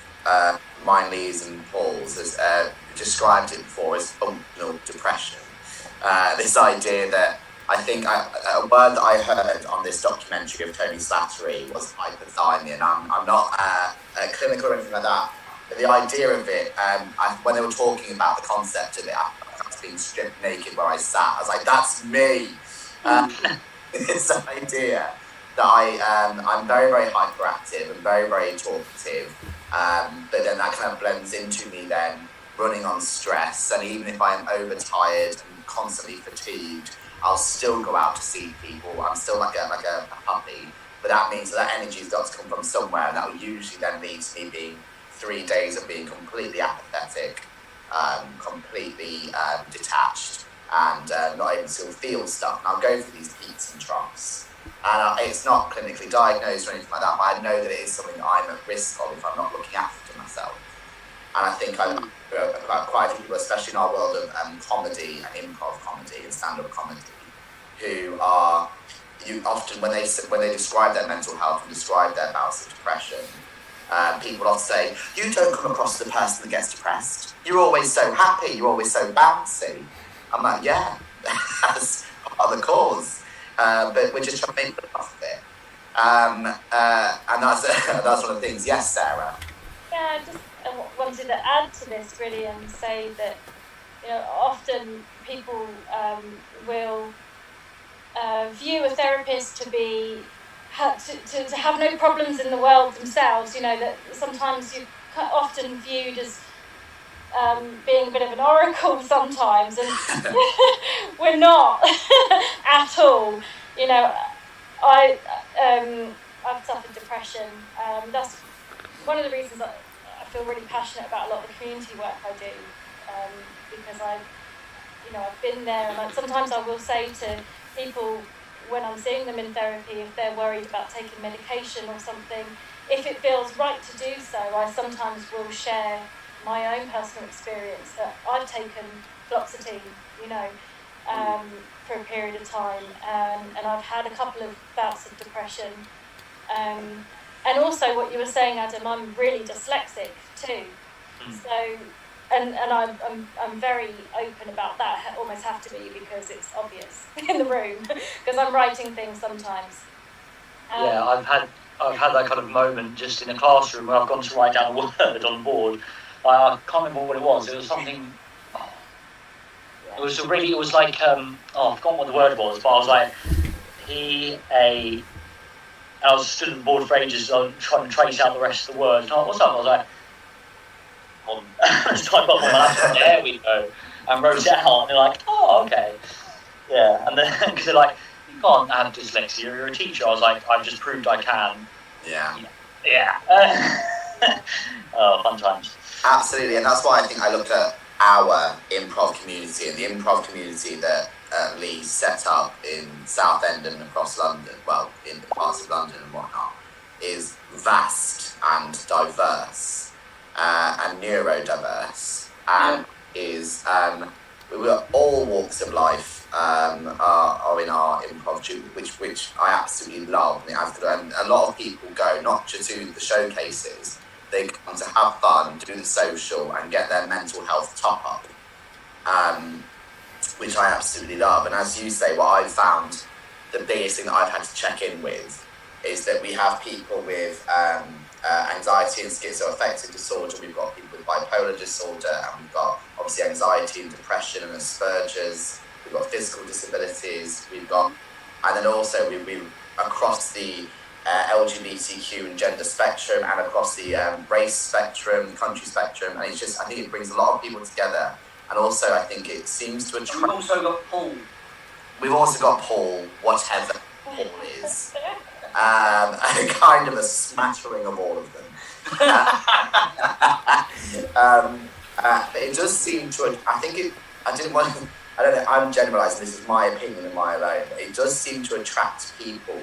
mine, Lee's and Paul's, has described it before as functional depression. This idea that I think a word that I heard on this documentary of Tony Slattery was hypothymia, and I'm not clinical or anything like that, but the idea of it, when they were talking about the concept of it, I was being stripped naked where I sat. I was like, that's me. This idea that I'm very, very hyperactive and very, very talkative, but then that kind of blends into me then running on stress, and even if I'm overtired and constantly fatigued, I'll still go out to see people. I'm still like a puppy, but that means that energy's got to come from somewhere, and that will usually then lead to me being 3 days of being completely apathetic, completely detached, and not even still feel stuff. And I'll go through these peaks and troughs. And it's not clinically diagnosed or anything like that, but I know that it is something that I'm at risk of if I'm not looking after myself. And I think about quite a few people, especially in our world of comedy and improv comedy and stand-up comedy, who are, often when they describe their mental health and describe their bouts of depression, people often say, you don't come across the person that gets depressed. You're always so happy, you're always so bouncy. I'm like, yeah, that's part of the cause. But we're just trying to make it off of it. And that's one of the things. Yes, Sarah? Yeah, I wanted to add to this really and say that, often people will view a therapist to be to have no problems in the world themselves. That sometimes you're often viewed as being a bit of an oracle sometimes, and we're not at all. I've suffered depression. That's one of the reasons that I feel really passionate about a lot of the community work I do, because I've been there, and sometimes I will say to people when I'm seeing them in therapy, if they're worried about taking medication or something, if it feels right to do so, I sometimes will share my own personal experience that I've taken fluoxetine, for a period of time, and I've had a couple of bouts of depression. And also what you were saying, Adam, I'm really dyslexic too. So and I'm very open about that. I almost have to be, because it's obvious in the room, because I'm writing things sometimes. Yeah, I've had that kind of moment just in a classroom where I've gone to write down a word on the board. I can't remember what it was. It was something. It was like I've forgotten what the word was, but I was like he, a, and I was stood on the board for ages trying to trace out the rest of the words. And what's up? I was like, let's type up on my laptop. There we go, and wrote it out. And they're like, oh, okay, yeah. And then because they're like, you can't have dyslexia. You're a teacher. I was like, I've just proved I can. Yeah. Oh, fun times. Absolutely, and that's why I think I look at our improv community and the improv community that Lee set up in Southend and across London, well, in parts of London and whatnot, is vast and diverse and neurodiverse, and is all walks of life are in our improv group, which I absolutely love. And a lot of people go not just to the showcases. They come to have fun, do the social, and get their mental health top up, which I absolutely love. And as you say, what I've found the biggest thing that I've had to check in with is that we have people with anxiety and schizoaffective disorder. We've got people with bipolar disorder, and we've got obviously anxiety and depression and Asperger's. We've got physical disabilities. And then also we across the LGBTQ and gender spectrum, and across the race spectrum, country spectrum, and it's just, I think it brings a lot of people together. And also I think it seems to attract... We've also got Paul. We've also got Paul, whatever Paul is. Kind of a smattering of all of them. It does seem to, I don't know, I'm generalising, this is my opinion and my alone, but it does seem to attract people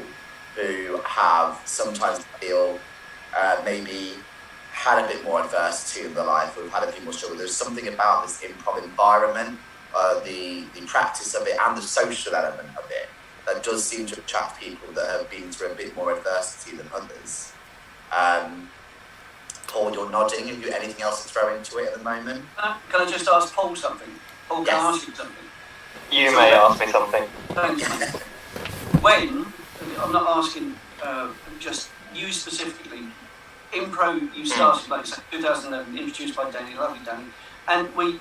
who have sometimes feel maybe had a bit more adversity in their life, or have had a bit more struggle. There's something about this improv environment, the practice of it and the social element of it, that does seem to attract people that have been through a bit more adversity than others. Paul, you're nodding. Have you anything else to throw into it at the moment? Can I just ask Paul something? Paul, can I ask you something? You may ask me something. Thanks. When, I'm not asking just you specifically, Improv, you started, like 2011, introduced by Danny, lovely Danny, and we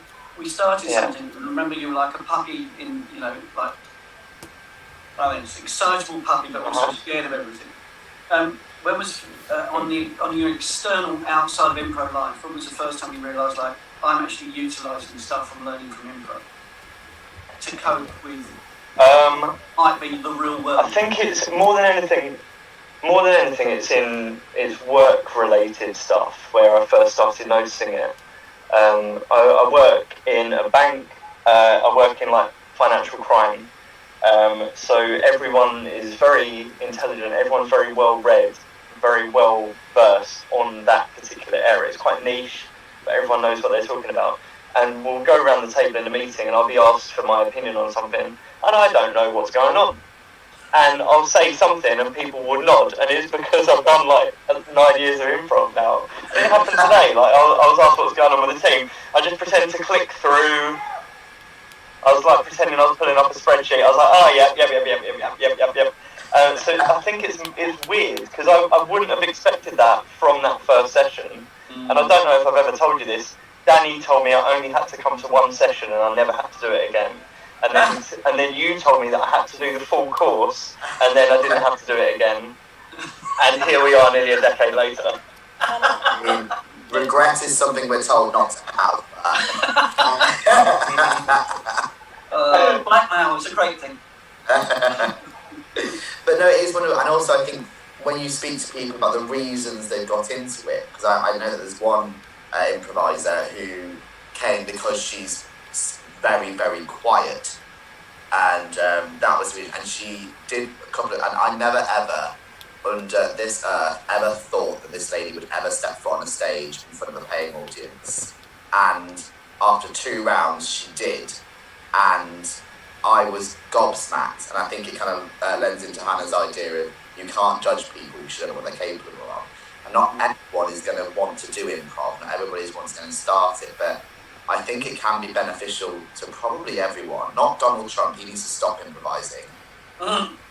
started something, and remember you were like a puppy in, like, it's excitable puppy, but also scared of everything. When was, on your external, outside of Improv life, when was the first time you realised, like, I'm actually utilising stuff I'm learning from Improv to cope with might be the real world? I think it's more than anything, it's work-related stuff where I first started noticing it. I work in a bank. I work in like financial crime. So everyone is very intelligent. Everyone's very well read, very well versed on that particular area. It's quite niche, but everyone knows what they're talking about. And we'll go around the table in a meeting, and I'll be asked for my opinion on something, and I don't know what's going on. And I'll say something, and people will nod, and it's because I've done like 9 years of improv now. And it happened today. Like I was asked what's going on with the team. I just pretended to click through. I was like pretending I was pulling up a spreadsheet. I was like, oh yep. So I think it's weird because I wouldn't have expected that from that first session. And I don't know if I've ever told you this. Danny told me I only had to come to one session and I never had to do it again. And then you told me that I had to do the full course, and then I didn't have to do it again. And here we are, nearly a decade later. I mean, regret is something we're told not to have. Blackmail is a great thing. But no, it is wonderful. And also I think when you speak to people about the reasons they got into it, because I know that there's one improviser who came because she's very, very quiet, and that was really, and she did a couple of, and I never ever under this ever thought that this lady would ever step foot on a stage in front of a paying audience, and after 2 rounds she did, and I was gobsmacked. And I think it kind of lends into Hannah's idea of you can't judge people, you should know what they're capable of, and not everyone is going to want to do improv, not everybody is going to start it, but I think it can be beneficial to probably everyone. Not Donald Trump, he needs to stop improvising.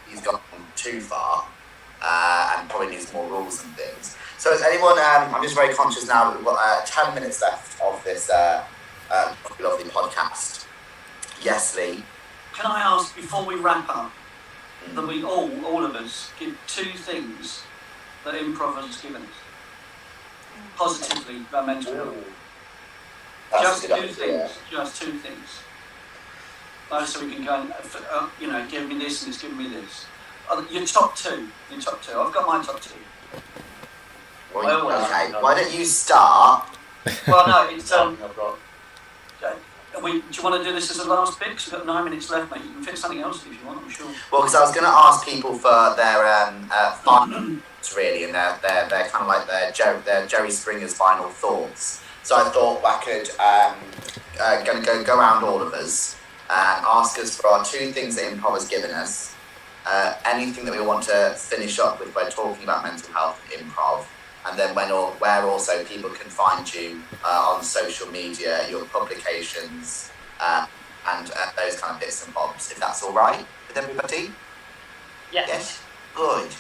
He's gone too far and probably needs more rules and things. So is anyone, I'm just very conscious now that we've got 10 minutes left of this lovely podcast. Yes, Lee? Can I ask, before we wrap up, that we all of us, give 2 things that improv has given us? Positively, about mental health. Just 2 things. Just 2 things. So we can go and, give me this and it's giving me this. Your top 2. I've got my top 2. Well, okay, why don't you start? Well, no, it's do you want to do this as a last bit? Because we've got 9 minutes left, mate. You can fit something else if you want, I'm sure. Well, because I was going to ask people for their final thoughts, really, and their kind of like their Jerry Springer's final thoughts. So I thought I could go around all of us and ask us for our 2 things that improv has given us. Anything that we want to finish up with by talking about mental health improv, and then where also people can find you on social media, your publications, and those kind of bits and bobs, if that's all right with everybody? Yes? Good.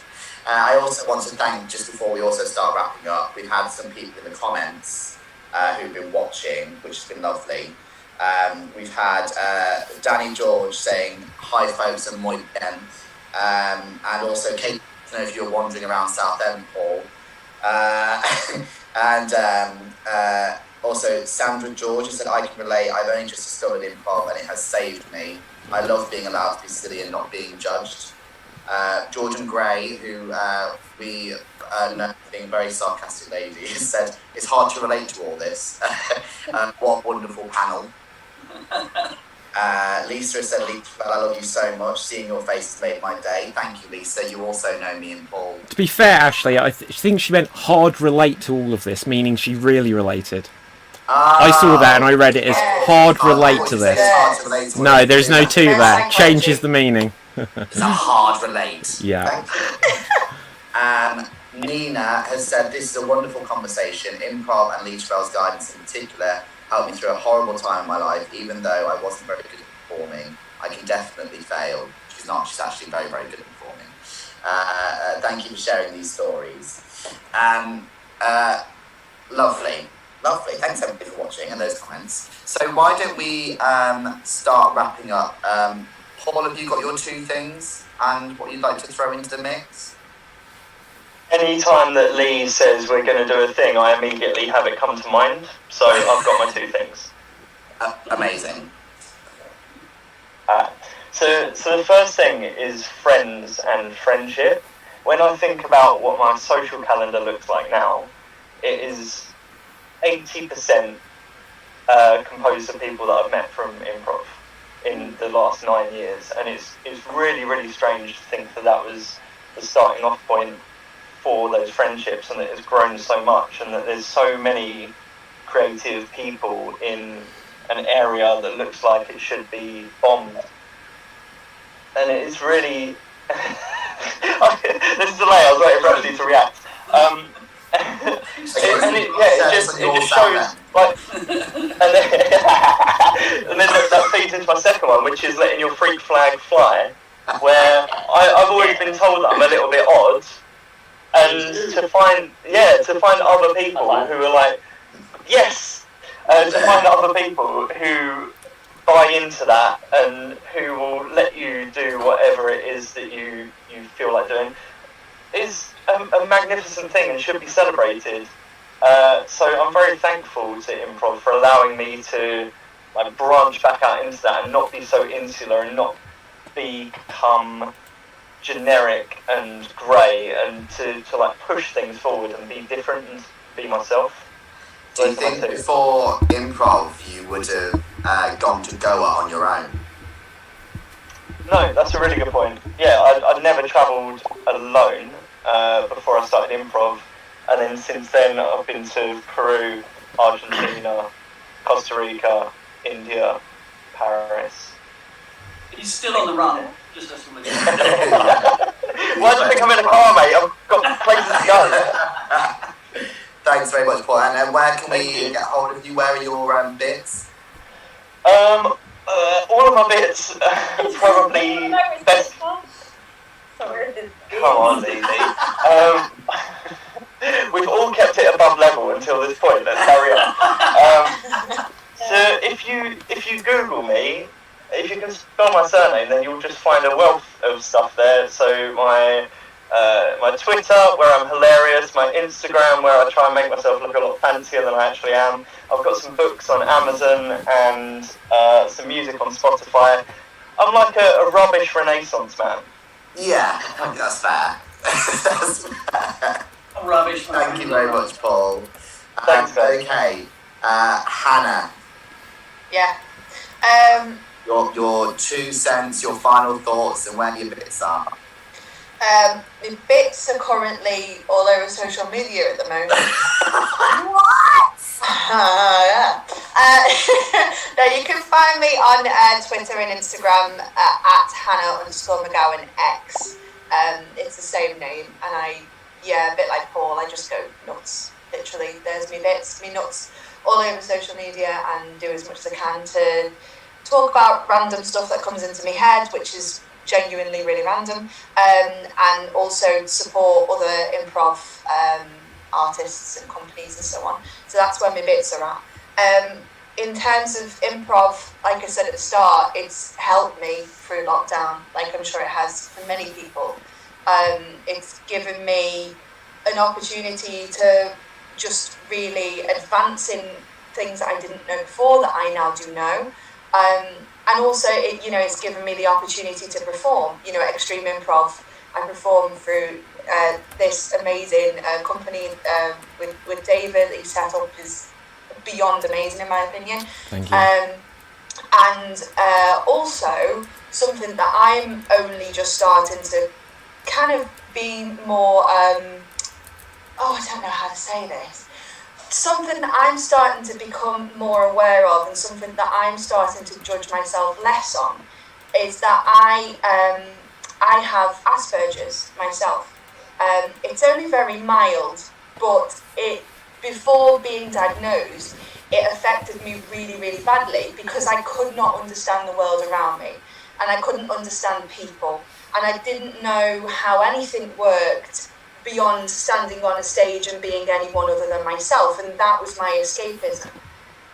I also want to thank, just before we also start wrapping up, we've had some people in the comments who've been watching, which has been lovely. We've had Danny George saying, "Hi folks, and muy bien." And also Kate, I don't know if you're wandering around Southend, Paul. And also Sandra George has said, "I can relate, I've only just discovered improv and it has saved me. I love being allowed to be silly and not being judged." Jordan Gray, who we know being a very sarcastic lady, has said, "It's hard to relate to all this." What a wonderful panel. Lisa has said, "Well, I love you so much. Seeing your face has made my day." Thank you, Lisa. You also know me and Paul. To be fair, Ashley, I think she meant hard relate to all of this, meaning she really related. I saw that and I read it as hard relate to this. No, there's no 2 there. Changes the meaning. It's a hard relate. Yeah. Nina has said, "This is a wonderful conversation. Improv and Leachfell's guidance in particular helped me through a horrible time in my life. Even though I wasn't very good at performing, I can definitely fail." She's not. She's actually very, very good at performing. Thank you for sharing these stories. Lovely. Thanks everybody for watching and those comments. So why don't we start wrapping up? Paul, have you got your 2 things and what you'd like to throw into the mix? Any time that Lee says we're going to do a thing, I immediately have it come to mind. So I've got my 2 things. Amazing. So the first thing is friends and friendship. When I think about what my social calendar looks like now, it is 80% composed of people that I've met from improv in the last 9 years, and it's really, really strange to think that was the starting off point for those friendships, and that it's grown so much, and that there's so many creative people in an area that looks like it should be bombed. And it's really this is the way I was waiting for everybody to react. It just shows, like, and then that feeds into my second one, which is letting your freak flag fly, where I've always been told that I'm a little bit odd, and to find other people who are like, yes, to find other people who buy into that and who will let you do whatever it is that you feel like doing is a magnificent thing and should be celebrated. So I'm very thankful to improv for allowing me to branch back out into that and not be so insular and not become generic and grey, and to push things forward and be different and be myself. Do you think before improv you would have gone to Goa on your own? No, that's a really good point. Yeah, I'd never travelled alone before I started improv, and then since then I've been to Peru, Argentina, Costa Rica, India, Paris. He's still on the run. Just as Why do you think I'm in a car, mate? I've got places to go. Thanks very much, Paul. And where can Thank we you. get hold of you? Where are your bits? All of my bits probably best. Come on, Lily. We've all kept it above level until this point. Let's carry on. So if you Google me, if you can spell my surname, then you'll just find a wealth of stuff there. So my Twitter, where I'm hilarious, my Instagram, where I try and make myself look a lot fancier than I actually am. I've got some books on Amazon and some music on Spotify. I'm like a rubbish Renaissance man. Yeah, I think that's fair. That's fair. Rubbish. Thank you very much, Paul. Thanks, guys. Okay, Hannah, Yeah. your 2 cents, your final thoughts, and where your bits are. My bits are currently all over social media at the moment. What? Yeah. No, you can find me on Twitter and Instagram at Hannah_McGowanX. It's the same name, and a bit like Paul, I just go nuts. Literally, there's me bits, me nuts all over social media, and do as much as I can to talk about random stuff that comes into my head, which is genuinely really random, and also support other improv artists and companies and so on. So that's where my bits are at. In terms of improv, like I said at the start, it's helped me through lockdown, like I'm sure it has for many people. It's given me an opportunity to just really advance in things that I didn't know before that I now do know. And also, it's given me the opportunity to perform. At Extreme Improv, I performed through this amazing company with David. He set up is beyond amazing, in my opinion. Thank you. And also, something that I'm only just starting to kind of be more, I don't know how to say this. Something that I'm starting to become more aware of, and something that I'm starting to judge myself less on, is that I have Asperger's myself. It's only very mild, but before being diagnosed, it affected me really, really badly because I could not understand the world around me, and I couldn't understand people, and I didn't know how anything worked beyond standing on a stage and being anyone other than myself, and that was my escapism.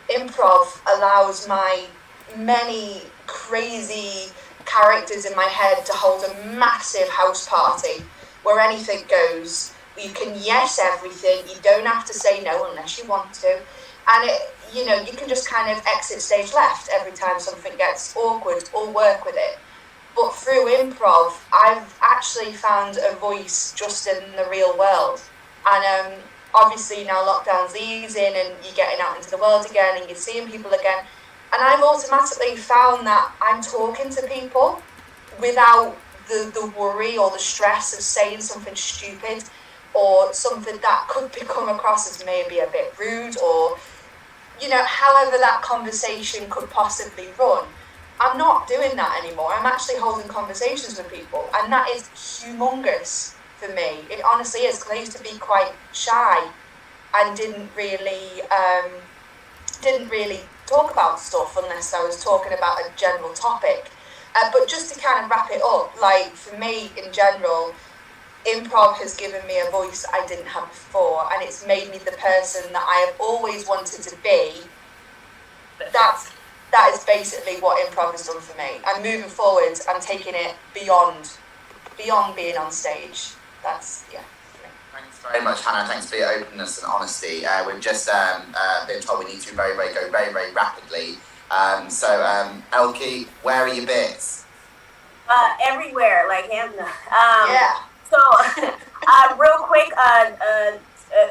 Improv allows my many crazy characters in my head to hold a massive house party where anything goes. You can yes everything, you don't have to say no unless you want to, and you can just kind of exit stage left every time something gets awkward or work with it. But through improv, I've actually found a voice just in the real world. And obviously now lockdown's easing and you're getting out into the world again and you're seeing people again. And I've automatically found that I'm talking to people without the worry or the stress of saying something stupid or something that could come across as maybe a bit rude, or, however that conversation could possibly run. I'm not doing that anymore. I'm actually holding conversations with people, and that is humongous for me. It honestly is, because I used to be quite shy and didn't really talk about stuff unless I was talking about a general topic. But just to kind of wrap it up, like for me in general, improv has given me a voice I didn't have before, and it's made me the person that I have always wanted to be. That is basically what improv has done for me. And moving forward, I'm taking it beyond being on stage. That's, yeah. Thanks very much, Hannah. Thanks for your openness and honesty. We've just been told we need to go very, very rapidly. So, Elkie, where are your bits? Everywhere, like Hannah. Yeah. So, real quick,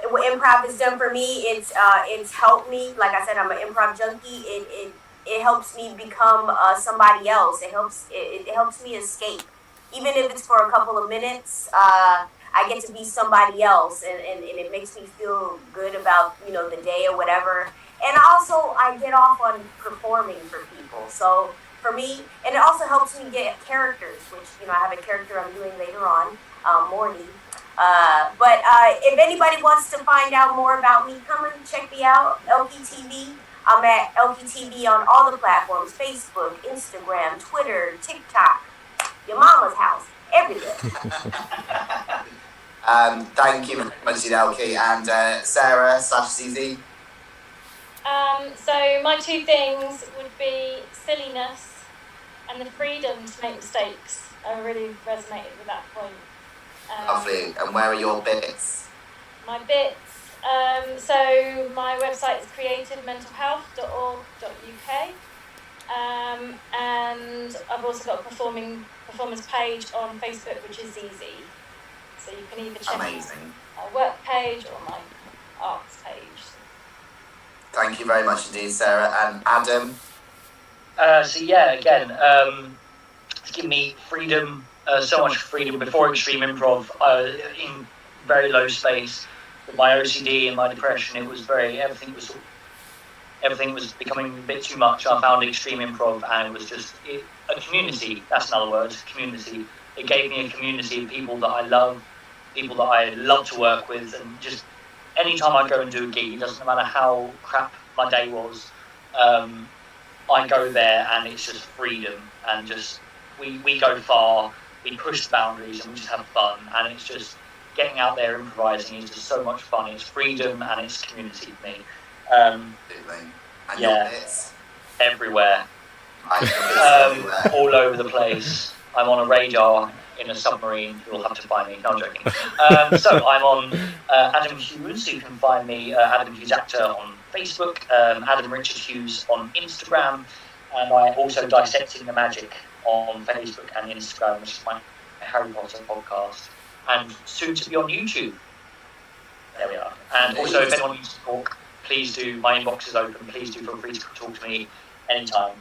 what improv has done for me, it's helped me. Like I said, I'm an improv junkie. It helps me become somebody else. It helps me escape, even if it's for a couple of minutes. I get to be somebody else, and it makes me feel good about the day or whatever. And also, I get off on performing for people. So for me, and it also helps me get characters, which I have a character I'm doing later on, Morty. But if anybody wants to find out more about me, come and check me out, LPTV. I'm at LPTV on all the platforms, Facebook, Instagram, Twitter, TikTok, your mama's house, everywhere. Thank you very much, Elkie. And Sarah/ZZ? So my two things would be silliness and the freedom to make mistakes. I really resonated with that point. Lovely. And where are your bits? My bits. So my website is creativementalhealth.org.uk, and I've also got a performance page on Facebook, which is ZZ. So you can either check my work page or my arts page. Thank you very much indeed, Sarah. And Adam? So yeah, again, it's given me freedom, so much freedom. Before Extreme Improv, in very low space, with my OCD and my depression, it was everything was becoming a bit too much. I found Extreme Improv, and it was just a community. That's another word, community. It gave me a community of people that I love to work with, and just anytime I go and do a gig, it doesn't matter how crap my day was, I go there and it's just freedom, and just we go far, we push the boundaries, and we just have fun, and it's just getting out there improvising is just so much fun. It's freedom and it's community for me. And yeah, everywhere. All over the place. I'm on a radar in a submarine. You'll have to find me. No, I'm joking. So I'm on Adam Hughes. You can find me, Adam Hughes Actor, on Facebook, Adam Richard Hughes on Instagram, and I also Dissecting the Magic on Facebook and Instagram, which is my Harry Potter podcast, and soon to be on YouTube. There we are. And also, if anyone needs to talk, please do. My inbox is open. Please do feel free to talk to me anytime.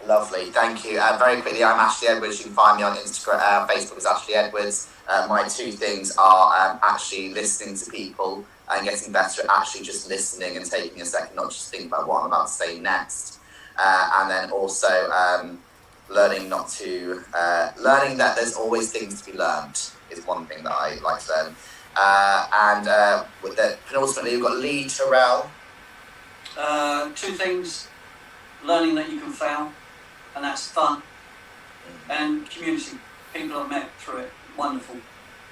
Lovely, thank you. Very quickly, I'm Ashley Edwards. You can find me on Instagram, Facebook is Ashley Edwards. My two things are actually listening to people and getting better at actually just listening and taking a second, not just think about what I'm about to say next. And then also learning that there's always things to be learned is one thing that I like to learn. And penultimately, we've got Lee Terrell. Two things: learning that you can fail, and that's fun, and community. People I've met through it, wonderful.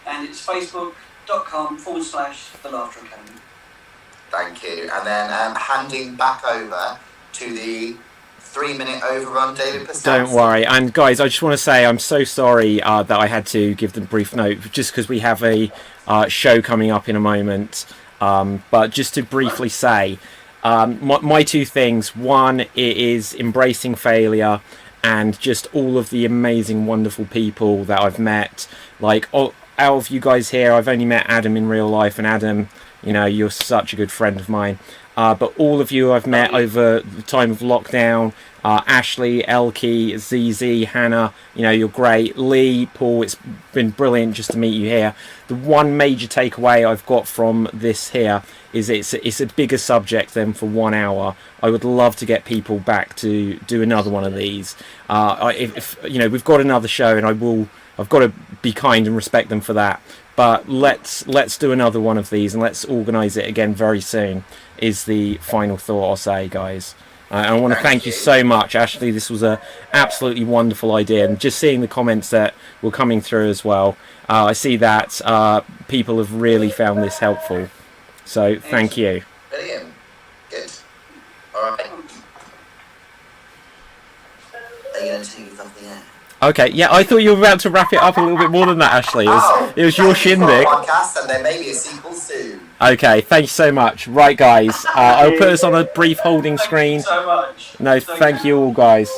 And it's facebook.com/The Laughter Academy. Thank you. And then handing back over to the 3-minute overrun, David Pistazzi. Don't worry. And guys, I just want to say I'm so sorry that I had to give them a brief note, just because we have a show coming up in a moment. But just to briefly say, my two things: one, it is embracing failure, and just all of the amazing, wonderful people that I've met. Like, out of you guys here, I've only met Adam in real life, and Adam, you know, you're such a good friend of mine. But all of you I've met over the time of lockdown, Ashley, Elkie, ZZ, Hannah, you know, you're great. Lee, Paul, it's been brilliant just to meet you here. The one major takeaway I've got from this here is it's a bigger subject than for 1 hour. I would love to get people back to do another one of these. If you know, we've got another show, and I've got to be kind and respect them for that. But let's do another one of these, and let's organise it again very soon, is the final thought I'll say, guys. I want to thank you so much, Ashley. This was a absolutely wonderful idea, and just seeing the comments that were coming through as well, I see that people have really found this helpful. So thank you. Brilliant. Good. All right. Are you going to take something out? Okay, yeah, I thought you were about to wrap it up a little bit more than that, Ashley. It was your shindig. Podcast, and there may be a sequel soon. Okay, thank you so much. Right, guys, I'll put us on a brief holding screen. Thank you so much. No, thank you all, guys.